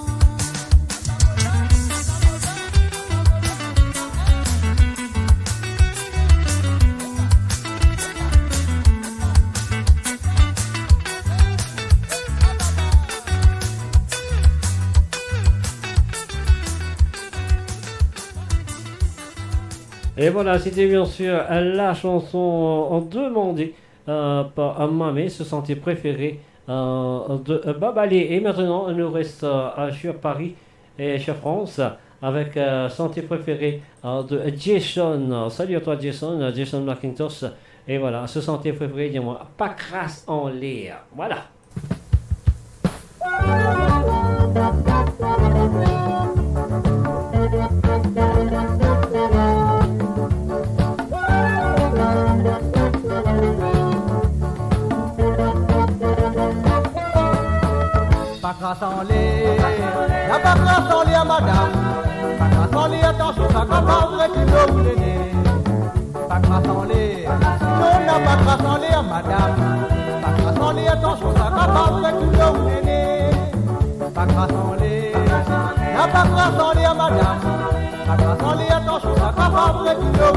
Et voilà, c'était bien sûr la chanson demandée par Mamé, ce sentier préféré de Babalé. Et maintenant, il nous reste sur Paris et sur France avec sentier préféré de Jason. Salut à toi Jason, Jason McIntosh. Et voilà, ce sentier préféré, dis-moi, pas crasse en l'air. Voilà. Pas grâce en l'air, y'a pas grâce en l'air madame. Pas grâce en l'air, attention, ça capable de nous donner. Pas grâce en l'air, non, n'a pas grâce en l'air madame. Pas grâce en l'air, attention, ça capable de nous donner. Pas grâce en l'air, n'a pas grâce en l'air, madame. Pas grâce en l'air, attention, ça va pas vrai tout le monde.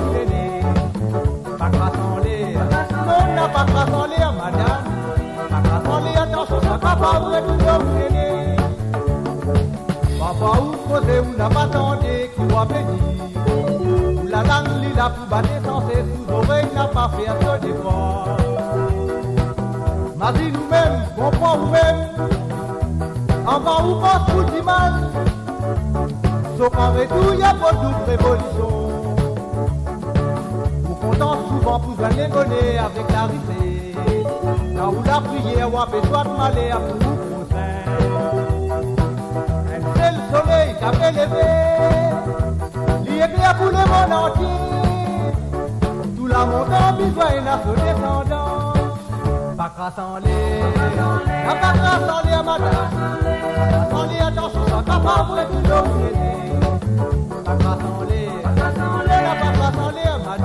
Pas grâce en l'air, non, n'a pas grâce en l'air, madame. Pas grâce en l'air, attention, ça va pas vrai tout le monde. Papa ou posé ou n'a pas attendu qui va bénir. Ou la langue lila pour battre censé sous oreille n'a pas fait un peu d'effort. Ma vie nous-mêmes, comprends nous-mêmes. En bas ou pas pour du mal. Sauf en retour, y a pas de révolution. Vous contents souvent pour un égonné avec la risée. Là où la prière ou a besoin de malais à pour vous c'est le soleil qui a fait lever. Il est clair pour le monde entier. Tout la montagne besoin à son descendant. Pas grâce en l'air, pas grâce en l'air, madame. Pas grâce en l'air, attention, ça va pas vrai tout le monde. Pas grâce en l'air, pas grâce en l'air, madame. Pas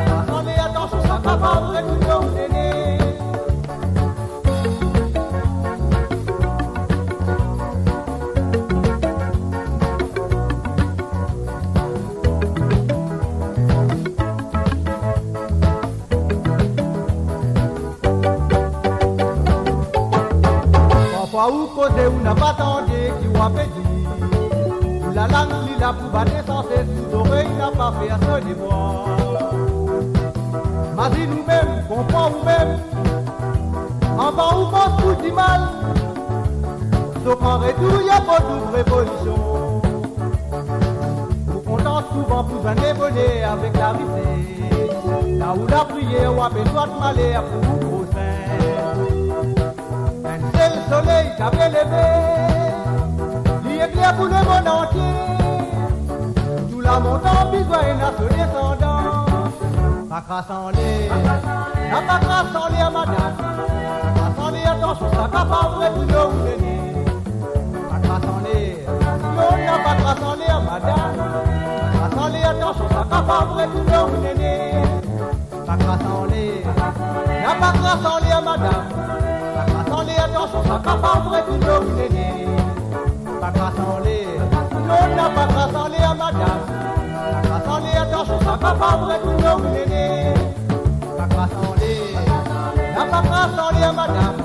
grâce en l'air, attention, ça va pas vrai tout le monde. Ou causer ou n'a pas attendu qui ou a pédi. Ou la langue lila pour battre sans cesse sous oreille n'a pas fait à se dévoir. Mais nous-mêmes, comprends nous-mêmes. En bas ou pas pour du mal. Sauf en retour, y a pas de révolution. Vous contents souvent pour un évoluer avec la risée. Là où la prière ou a besoin de malais à pour vous au sein. C'est le soleil qui a fait lever. Il est clair pour le monde entier. Tout la montagne besoin à son descendant. Pas grâce en l'air, pas grâce en l'air, madame. Pas grâce en l'air, attention, ça va pas vrai tout le monde. Pas grâce en l'air, non, n'a pas grâce en l'air, madame. Pas grâce en l'air, attention, ça va pas vrai tout le monde. Pas grâce en l'air, n'a pas grâce en l'air, madame. Pas grâce en l'air, attention, ça va pas vrai tout le monde. Pas grâce en l'air, non, n'a pas grâce en l'air, madame. Pas grâce en l'air, attention, ça va pas vrai tout le monde. Pas grâce en l'air, n'a pas grâce en l'air, madame.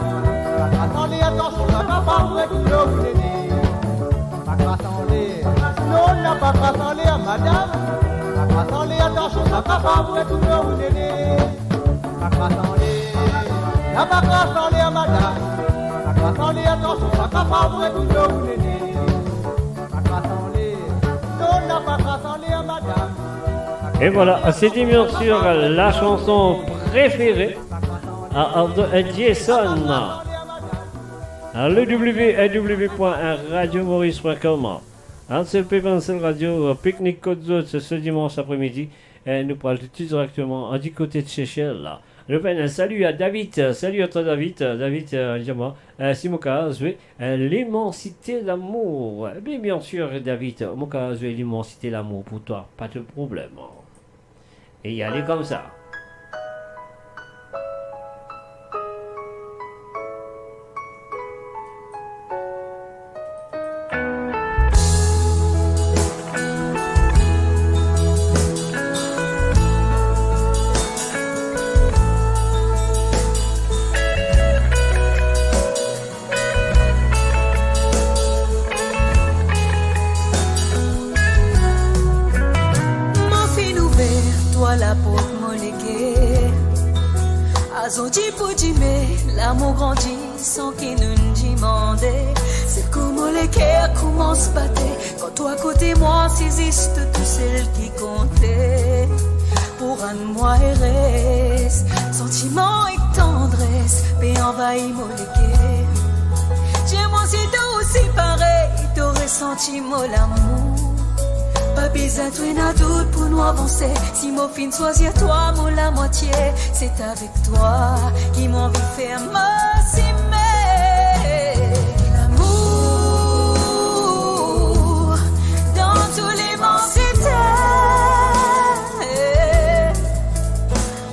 Pas grâce en l'air, attention, ça va pas vrai tout le monde. Pas grâce en l'air, non, n'a pas grâce en l'air, madame. Pas grâce en l'air, attention, ça va pas vrai tout le monde. Pas grâce en l'air. N'a pas grâce en l'air, madame. Pas grâce en l'air, attention, ça va pas vrai tout le monde. Pas grâce en l'air, non, n'a pas grâce en l'air, madame. Et voilà, c'était bien sûr la chanson préférée de Jason. Le www.radiomaurice.com. C'est le radio Pique-Nique Côte-d'Azur ce dimanche après-midi. Et nous parlons tout directement du côté de Seychelles. Le peine, salut à David, salut à toi David, Jama, Simoka, l'immensité de l'amour. Bien sûr David, Moka, l'immensité de l'amour pour toi, pas de problème. Et y aller comme ça. L'amour grandit sans qu'il nous demande. C'est comme les cœurs commencent à battre. Quand toi côté moi saisiste tout celle qui comptait. Pour un moi reste sentiment et tendresse, mais envahit mon cœur. J'aime aussi toi aussi pareil, t'aurais senti mon l'amour. Pas besoin de n'a doute pour nous avancer. Si mon fin choisir toi, mon la moitié, c'est avec toi qui m'envie faire m'aimer. L'amour dans tous les mensités.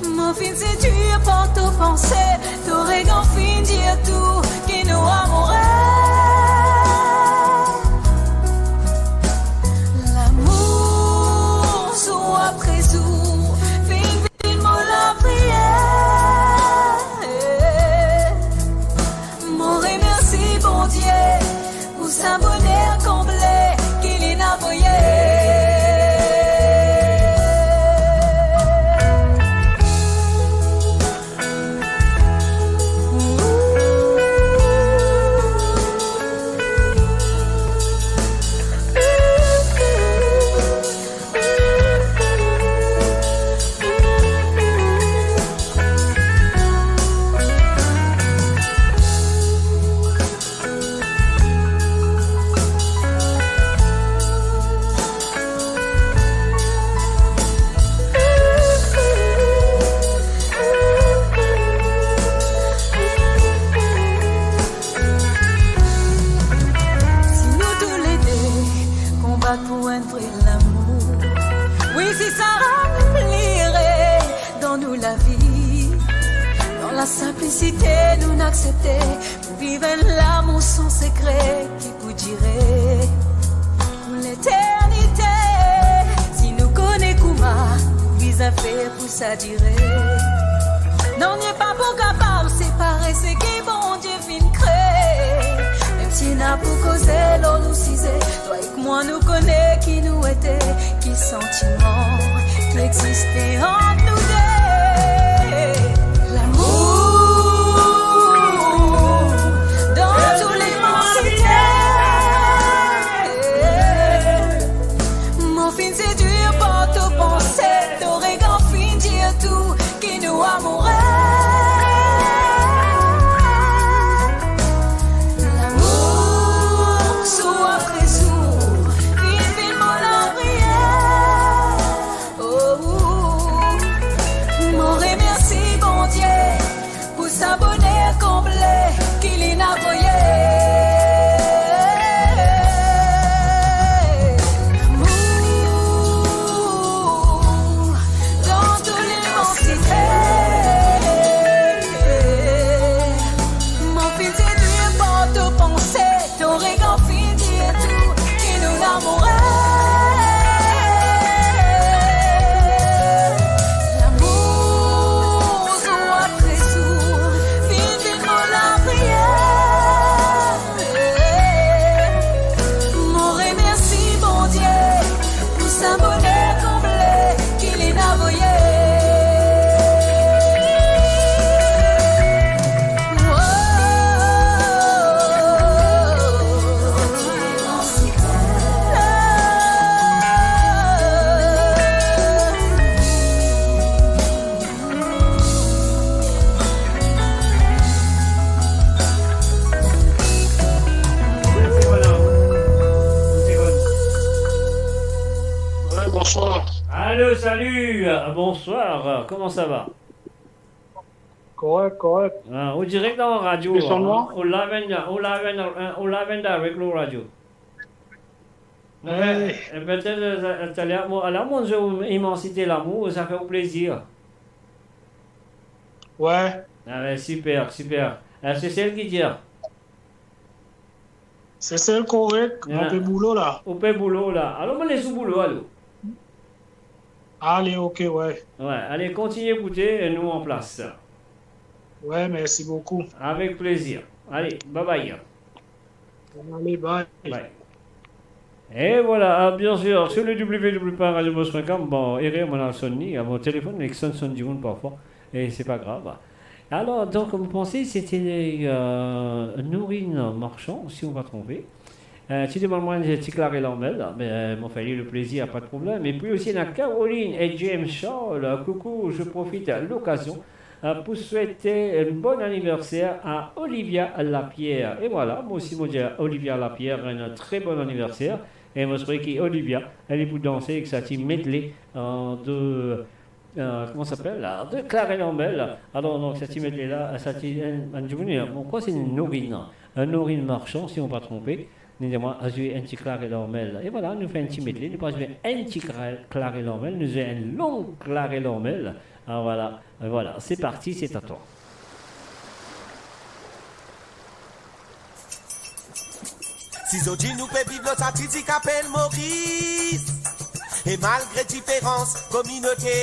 Mon fin c'est dur pour te penser. T'aurais qu'en fin dire tout qui nous amourait. Dieu, pour sa bonheur comblé, qu'il est envoyé. Pour un vrai l'amour, oui, si ça remplirait dans nous la vie, dans la simplicité nous n'accepter, pour vivre l'amour sans secret qui vous dirait pour l'éternité. Si nous connaissons comment, nous a fait pour ça dirait. Non, n'est pas pour capable séparer ce qui bon Dieu vient créer. Même si n'a pour causer l'on nous cisait, toi et moi nous connaît qui nous était, qui sentiment qui existait entre nous deux. L'amour dans tous les l'immensité. Mon fin c'est dur pour te penser, t'aurais qu'en fin dire tout qui nous amourait. S'abonner comblé qu'il est envoyé. L'amour dans tous les entités. Mon fils est dur pour te penser, t'aurais qu'en fin dire tout qui nous l'amourait. Allô, salut, bonsoir, comment ça va? Correct. Au direct dans la radio, au Lavender avec le radio. Peut-être, à la mon immensité l'amour, ça fait plaisir. Ouais. Super. C'est celle qui dit. C'est celle correcte, on fait boulot là. On fait boulot là. Alors, on est sous boulot, alors. Allez, ok, ouais. Ouais, allez, continuez à écouter et nous en place. Ouais, merci beaucoup. Avec plaisir. Allez, bye bye. Allez, bye. Et voilà, bien sûr, sur le www.radiobos.com, bon, Eric, mon Sony, mon téléphone, avec sonne du monde parfois, et c'est pas grave. Alors, donc, vous pensez, c'était Nourine Marchand, si on va tromper. Tu demandes moi de Ticlar et Lambel, mais m'en fallu le plaisir, pas de problème. Et puis aussi, la Caroline et James Charles, coucou, je profite de l'occasion pour souhaiter un bon anniversaire à Olivia Lapierre. Et voilà, moi aussi, moi dis à Olivia Lapierre, un très bon anniversaire. Et moi, je crois qu'Olivia, elle est pour danser avec sa team medley de. Comment ça s'appelle là? De Claire et Lambel. Alors, donc, cette team medley là, ça pourquoi c'est une Norine? Un Norine Marchand, si on ne va pas tromper. Nous avons joué un petit Claire et Lambel. Et voilà, nous faisons un petit medley. Nous avons joué un petit Claire et Lambel. Nous avons un long Claire et Lambel. Alors voilà, c'est parti, c'est à toi. Si Zodji nous fait vivre sa critique appelle Maurice. Et malgré différence, communauté.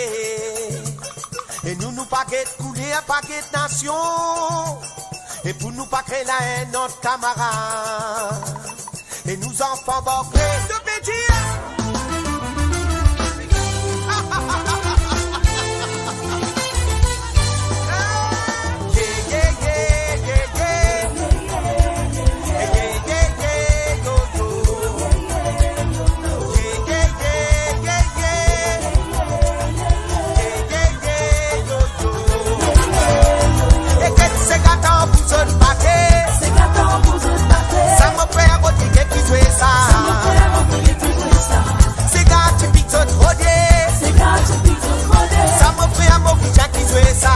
Et nous paquet couler un paquet de nations. Et pour nous pas créer la haine, notre camarade. Et nous enfants bornés de petit. Ça me fait un côté qui jouait ça. C'est gars tu piques ton rodé. Ça me fait un beau qui jouait ça.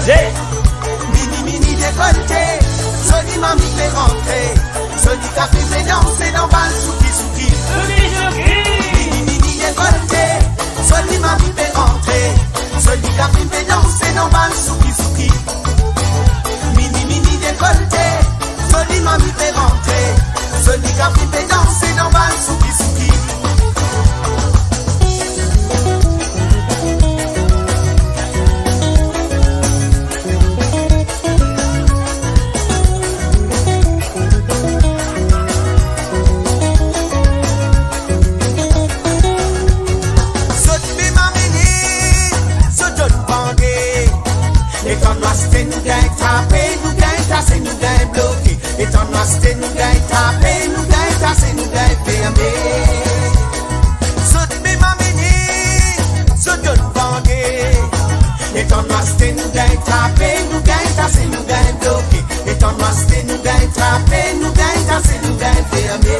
Mini mini décolleté, Soli m'a mis les rentrées. Soli café fait danser dans bal souki souki. Mini mini décolleté, Soli m'a mis les rentrées. Soli café fait danser dans bal souki souki. Mini mini décolleté, Soli m'a mis les rentrées. Soli café fait danser dans bal souki souki. C'était nous gagne tapé, nous gagne tassé, nous gagne fermé. Saute mes mamini, saute de bandé. Et ton masté nous gagne tapé, nous gagne tassé, nous gagne bloqué. Et ton masté nous gagne tapé, nous gagne tassé, nous gagne fermé.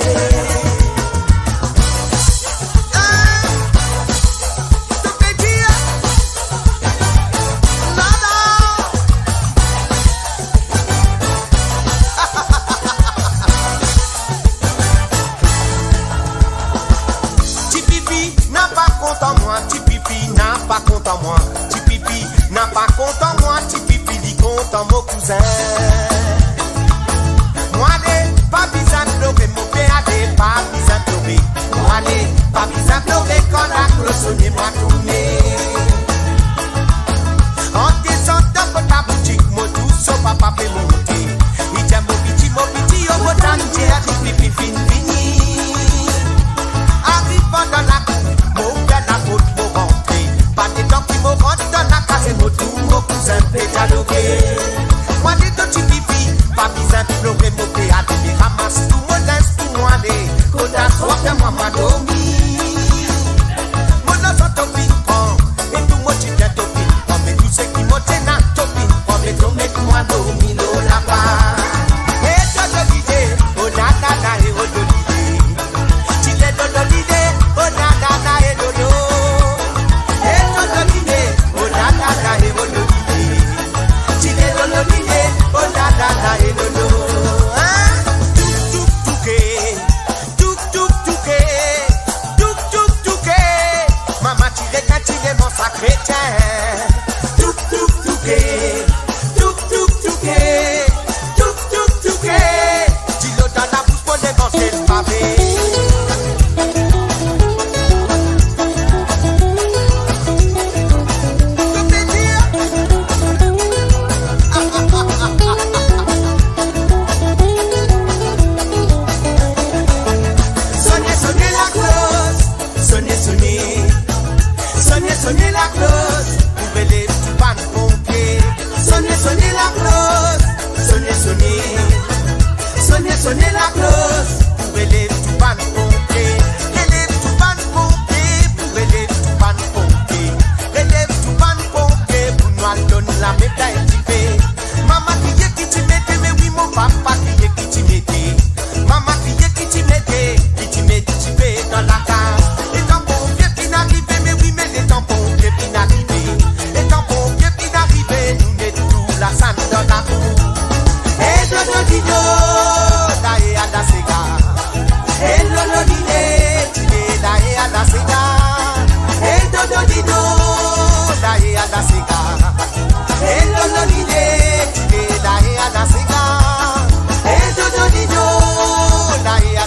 Moi, les pas bizarre, mon père.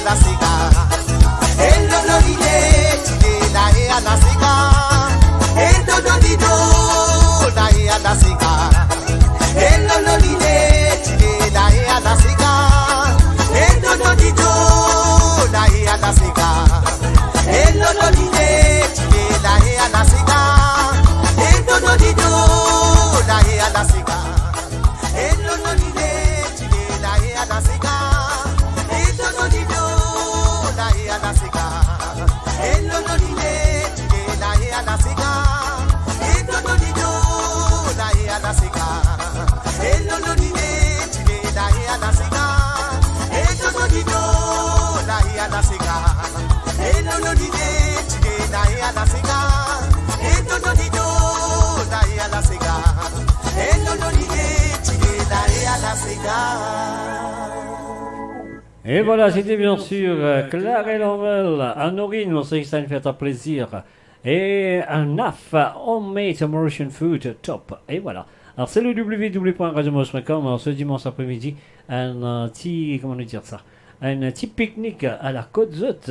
la siga. Endo no dide, chile na ea la siga. Endo no dido, na ea la siga. Endo no dide, chile na ea la siga. Endo no dido, na ea la siga. Endo no dide, chile na ea la siga. Endo no dido, na ea la siga. Endo no dide, chile na ea la siga. Endo no dido, na ea la siga. Endo no dide, chile na ea la siga. Endo no dido, na ea la siga. Endo no dide, chile na ea la siga. Endo no dido, na ea la siga. Endo no dide, chile na ea la siga. Endo no dido, na ea la siga. Endo no dide, chile na ea la siga. Et voilà, c'était bien sûr Claire et Laurel, Honorine, on sait que ça nous fait un plaisir. Et un NAF, Homemade Mauritian Food Top. Et voilà. Alors c'est le www.radiomos.com. Ce dimanche après-midi, un petit, comment nous dire ça, un petit pique-nique à la Côte Zut.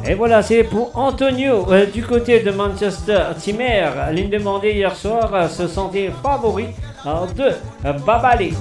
Et voilà, c'est pour Antonio du côté de Manchester. Timer, l'une demandée hier soir, se sentait favori de Babalé.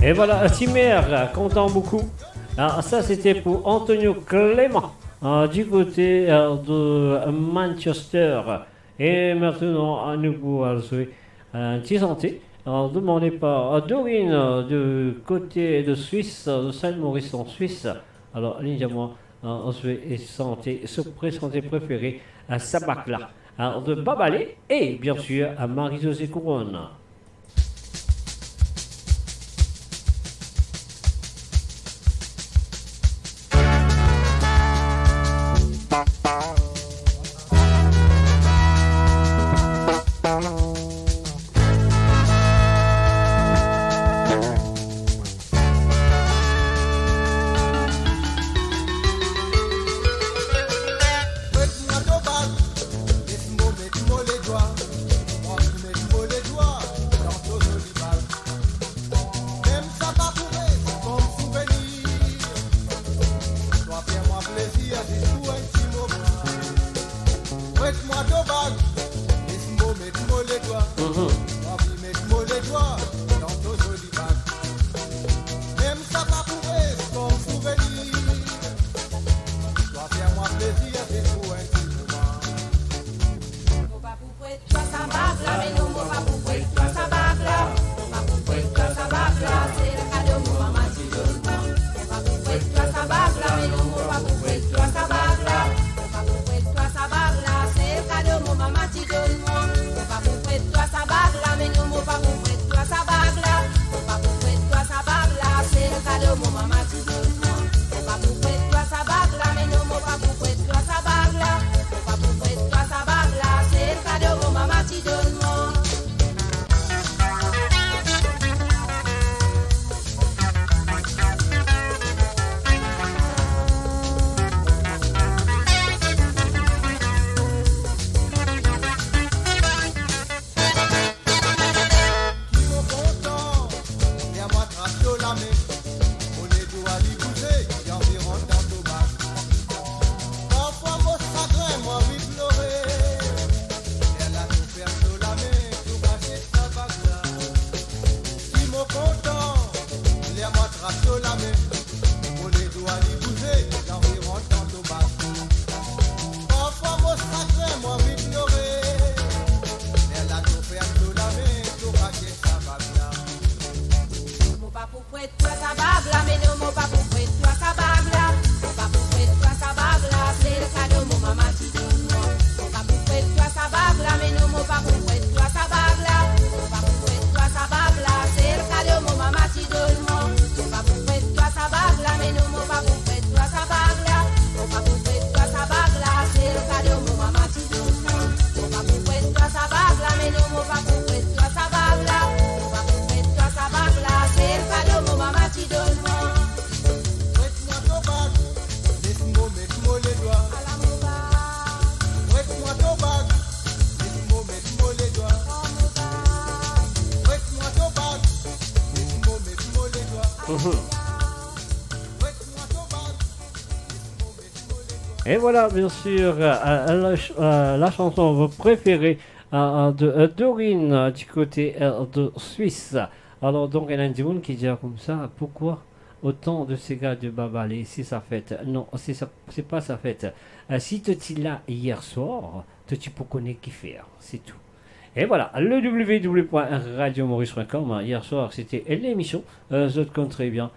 Et voilà, Timer, content beaucoup. Alors, ça, c'était pour Antonio Clément, du côté de Manchester. Et maintenant, nous pouvons jouer un petit santé. Alors, demandé par Dorine du côté de Suisse, de Saint-Maurice en Suisse. Alors, moi on se fait santé, ce santé préféré à Sabakla. Alors, de Babalé et bien sûr à Marie-Josée Couronne. Et voilà, bien sûr, la chanson vous préférée de Dorine du côté de Suisse. Alors, donc, il y a un monde qui dit comme ça, pourquoi autant de ces gars de Babalé, c'est sa fête? Non, c'est pas sa fête. Si tu étais là hier soir, tu peux connaître qui faire, c'est tout. Et voilà, le www.radiomaurice.com, hier soir, c'était l'émission, je te compte très bien.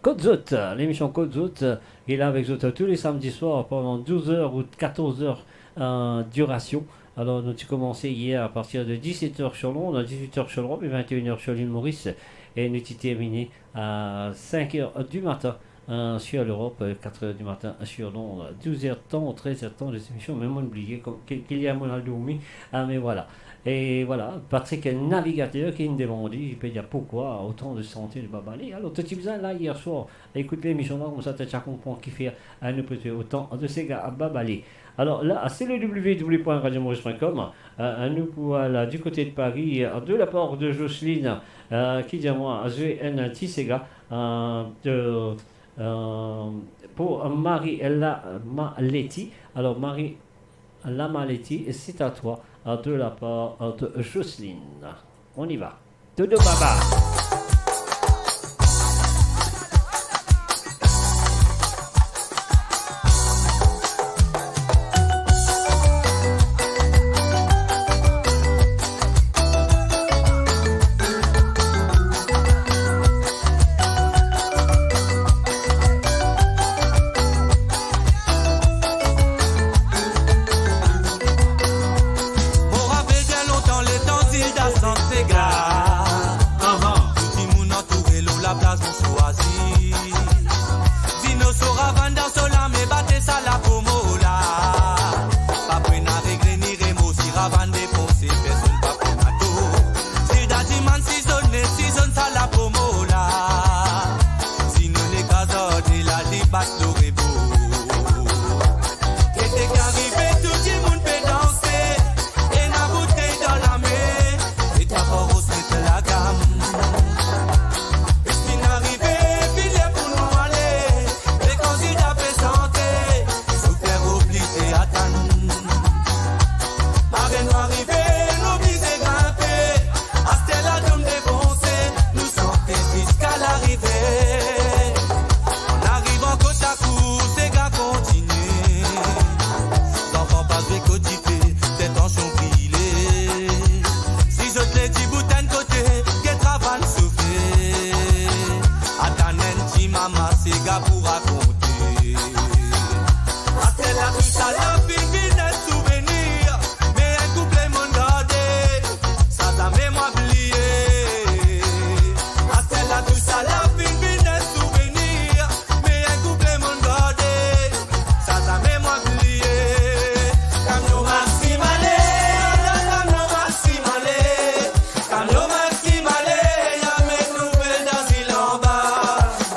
Côte Zout, l'émission Côte Zout, est là avec Zout tous les samedis soirs pendant 12 heures ou 14 heures duration. Alors, nous avons commencé hier à partir de 17h sur Londres, 18h sur l'Europe et 21h sur l'île Maurice. Et nous avons terminé à 5h du matin sur l'Europe, 4h du matin sur Londres. 12h temps, 13h temps des émissions, même oublié qu'il y a mon dormi. Mais voilà. Et voilà, Patrick est navigateur qui me demande, il peut dire pourquoi autant de santé de Babalé. Alors, tu as besoin là hier soir, écoute l'émission là, comme ça tu as compris qui fait à nous peut autant de ces gars à Babalé. Alors là, c'est le www.radiomaurice.com. Nous voilà du côté de Paris, de la part de Jocelyne, qui dit à moi, j'ai un petit Sega pour Marie-Lama-Letty. Alors, Marie-Lama-Letty, c'est à toi. De la part de Jocelyne. On y va. Dodo Baba. gars pour raconter. Après la tout ça, la vie n'est souvenir. Mais un couplet m'ont gardé, ça t'a mémoire oublié. Après la tout ça, la vie n'est souvenir. Mais un couplet m'ont gardé, ça t'a mémoire oublié. Camion maximale, camion maximale, camion maximale, y'a mes nouvelles d'asile en bas,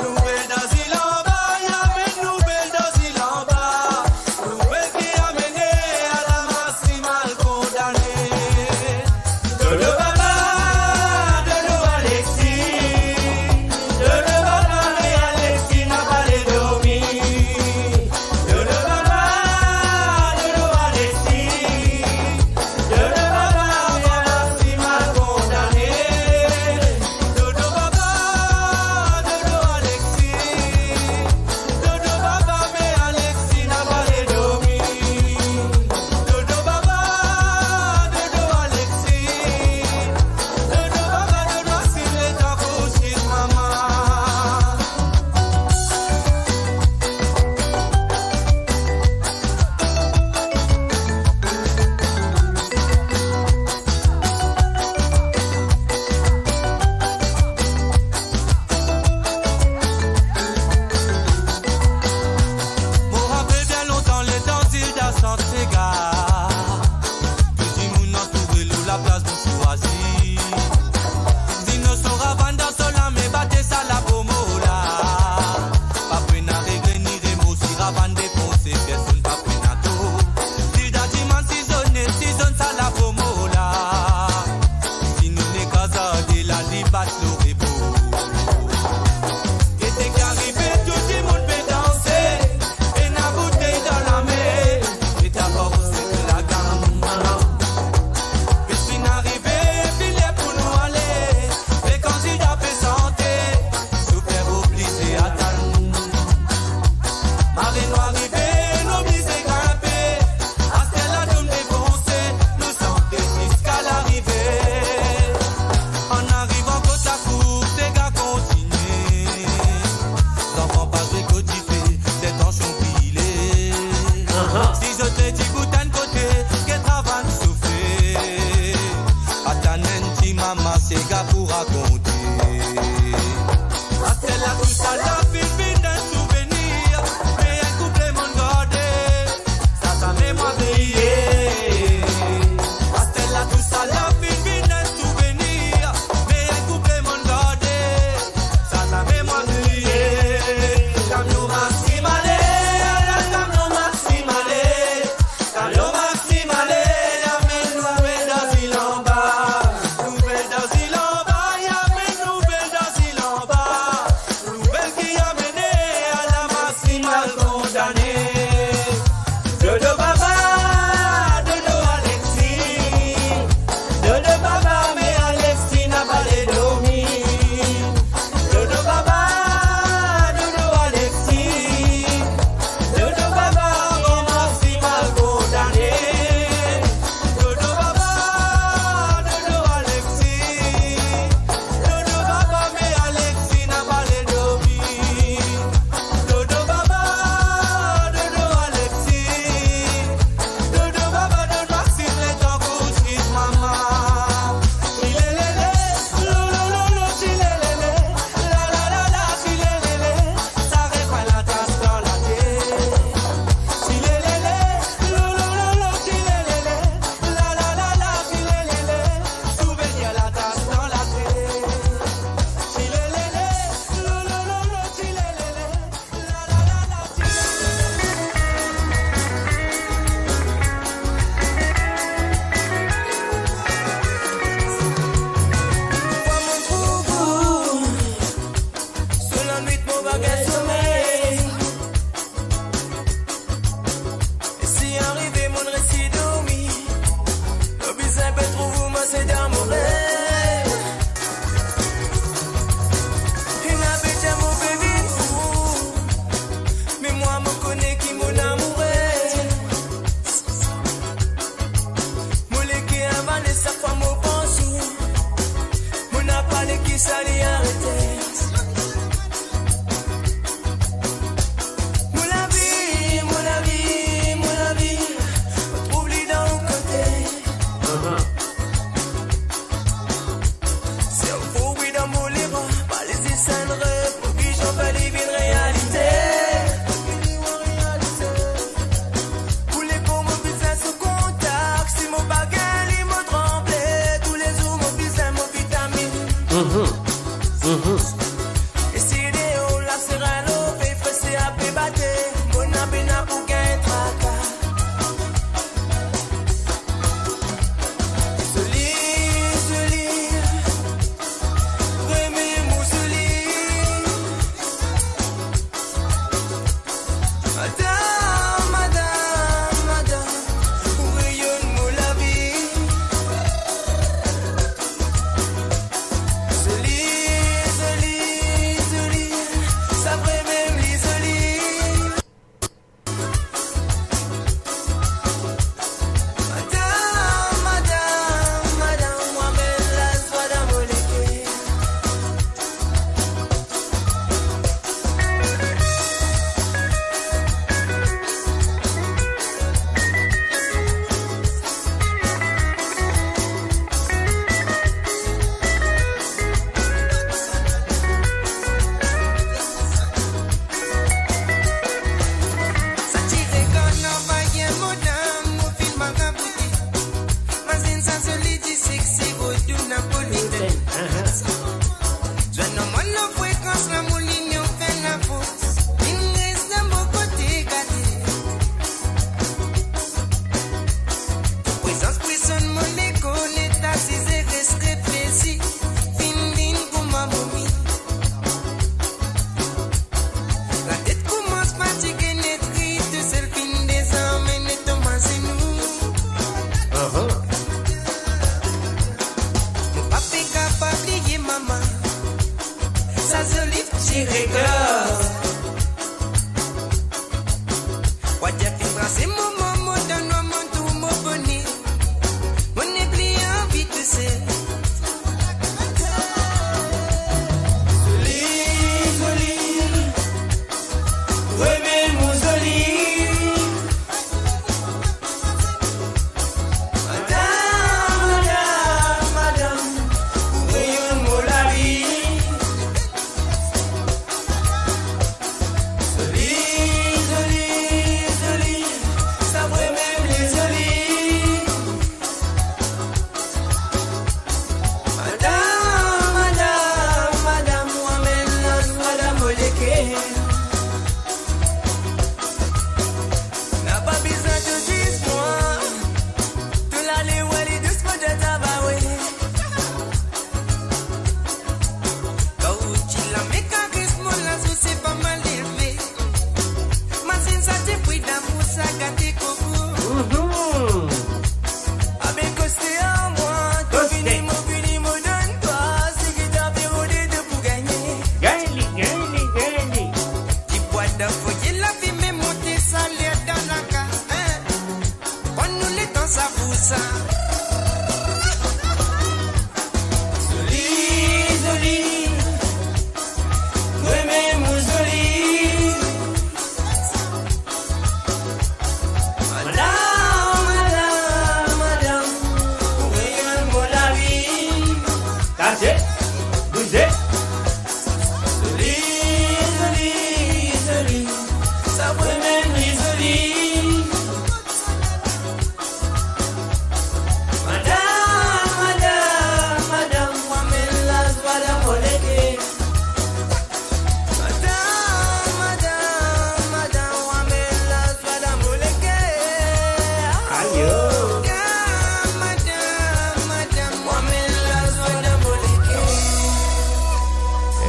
nouvelles d'asile en bas, y'a mes nouvelles d'asile en bas, nouvelles qui a mené à la maximale condamnée. Dodo Baba, Dodo Alexis, Dodo Baba, mais Alexis n'a pas les dormis. Dodo Baba, Dodo Alexis, Dodo Baba, mais maximale condamnée. Dodo Baba, Dodo Alexis, Dodo Baba, mais Alexis n'a pas les dormis. Dodo Baba, Dodo Alexis, Dodo Baba, Dodo Alexis, les temps couchés, maman. M'en rappelle bien longtemps les temps d'île d'Assante, ces gars. Petit moun entouré l'eau, la place de choisir. Dino sera vanda sola, mais battez ça la pomola. Pas prêt à régler ni remords, si ravande dépenser, personne pas prêt à tout. L'île d'Adiman, saisonne ça la pomola. Si nous n'est qu'à de la libatte, l'aurait beau. Et t'es qu'arrivé, tout le monde peut danser. Et la bouteille dans la main. Et d'abord, c'est de la gamme. Et si n'arrivé, filet pour nous aller. Les candidats peuvent santé. Super obligé à attendre. Marée nous arrivé, nous obligés grimper. À celle-là, nous défoncer. Nous santé jusqu'à l'arrivée. En arrivant côte à côte, les gars continuent. L'enfant pas récotifé, des tensions pilées. Si je te dis goûte d'un côté, qu'est travail soufflé. À ta nenti maman, c'est gars pour raconter. À celle-là, tout ça, la vie d'un souvenir. Mais un couplet m'ont gardé, ça t'a mémoire brillé. À celle-là, tout ça, la vie d'un souvenir. Mais un couplet m'ont gardé, ça t'a mémoire brillé. Camion maximale, camion maximale, camion maximale, y'a mes nouvelles d'asile en bas, nouvelles d'asile en bas, y'a mes nouvelles d'asile en bas, nouvelles qui a mené à la maximale condamnée. Dodo Baba, Dodo Alexis, Dodo Baba, mais Alexis n'a pas les dormis. Dodo Baba, Dodo Alexis, Dodo Baba, mon maximal condamné. Dodo Baba, Dodo Alexis, Dodo Baba, mais Alexis n'a pas les dormis. Dodo Baba, Dodo Alexis, Dodo Baba, Dodo Maxime, les temps couchés, maman. Chilélélé, lolololo, chilélélé, la la la la, chilélélé, ça répand la tasse dans la tête. Chilélélé, lolololo, chilélélé, la la la la, chilélélé, souvenir la tasse dans la tête. Chilélélé, lolololo, chilélélé, la la la la, sous la nuit, mon bagage sommeil. Et si arrivé, mon récit dormi, le bizarre peut trouver, moi, c'est d'amour. Il habite à mon bébé, mais moi, me connais qui mon amoureux. Mon légué avalé, sa femme au pensou. Mon appalé qui s'allait arrêter. directeur. Wajah timbra c'est mon maman, donne-moi mon tout, mon bonnet. Mon ébli envie de c'est. Joli, joli. Oui, mais mon joli.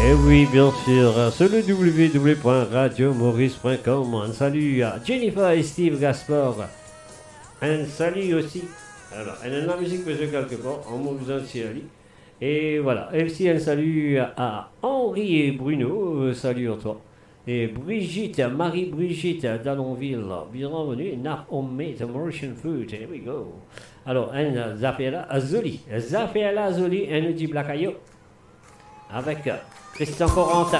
Et oui, bien sûr, sur le www.radiomaurice.com. Un salut à Jennifer et Steve Gaspard. Un salut aussi. Alors, elle a de la musique, mais quelque part, en mobilisant de Cyril. Et voilà. Et aussi, un salut à Henri et Bruno. Salut à toi. Et Brigitte, Marie-Brigitte d'Allonville. Bienvenue. Now homemade Mauritian food. Here we go. Alors, un Zafela Azoli. Zafela Azoli, un dit Blacayo. Avec Christian Corentin.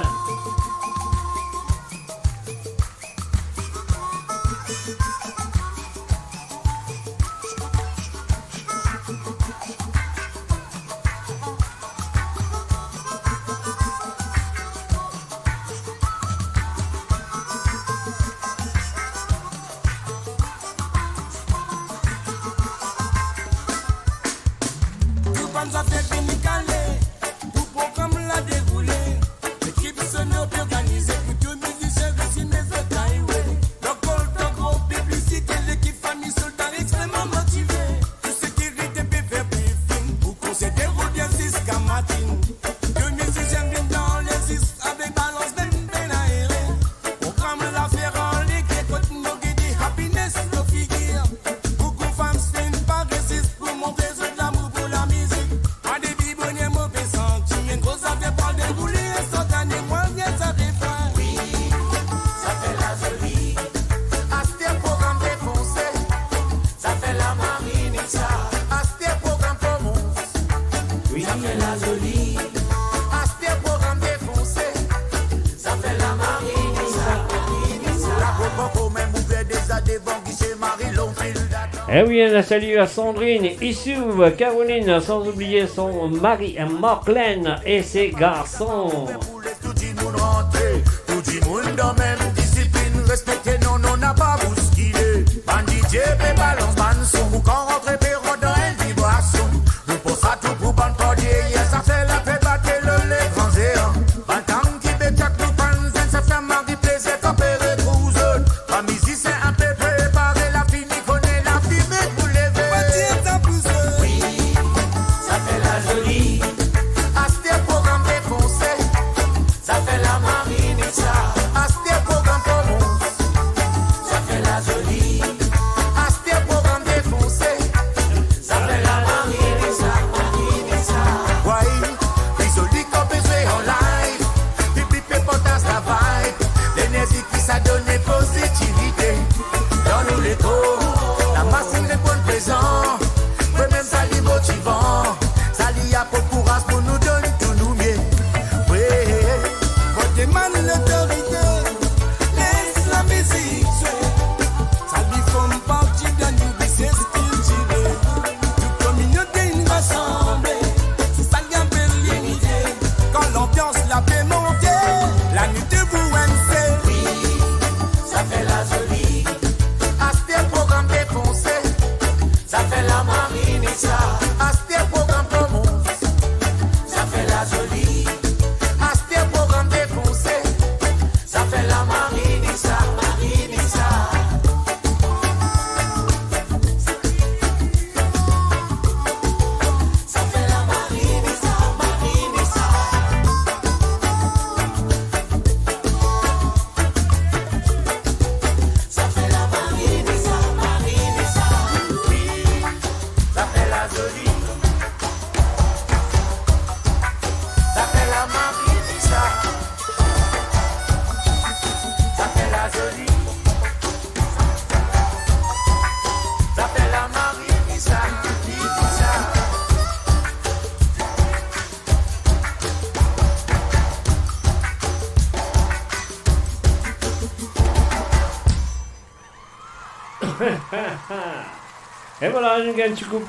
Eh oui, un salut à Sandrine, Issou, Caroline, sans oublier son mari Marlène et ses garçons. Tout le monde dans même discipline, respectez non, on n'a pas bousculé. Bandit, balance, banson, ou quand rentre péro dans une vibration. Nous pensons à tout pour bande cordier, ça fait la paix, battre les grands géants. Bantam qui bétac nous panzen, ça fait mardi plaisir, tempéré trouze. Pas musicien un peu préparé, la fini connaît la fumée pour lever. Oui, ça fait la jolie. À ce programme défoncé, Ça fait la Marinissa, Marinissa. Ça fait la Marinissa, Marinissa. Ça fait la Marinissa, Marinissa. Ça fait la jolie. Ça fait la Marinissa. Ça fait la jolie. Ça fait la Marinissa, Marinissa. Et voilà, je gagne, tu coupes.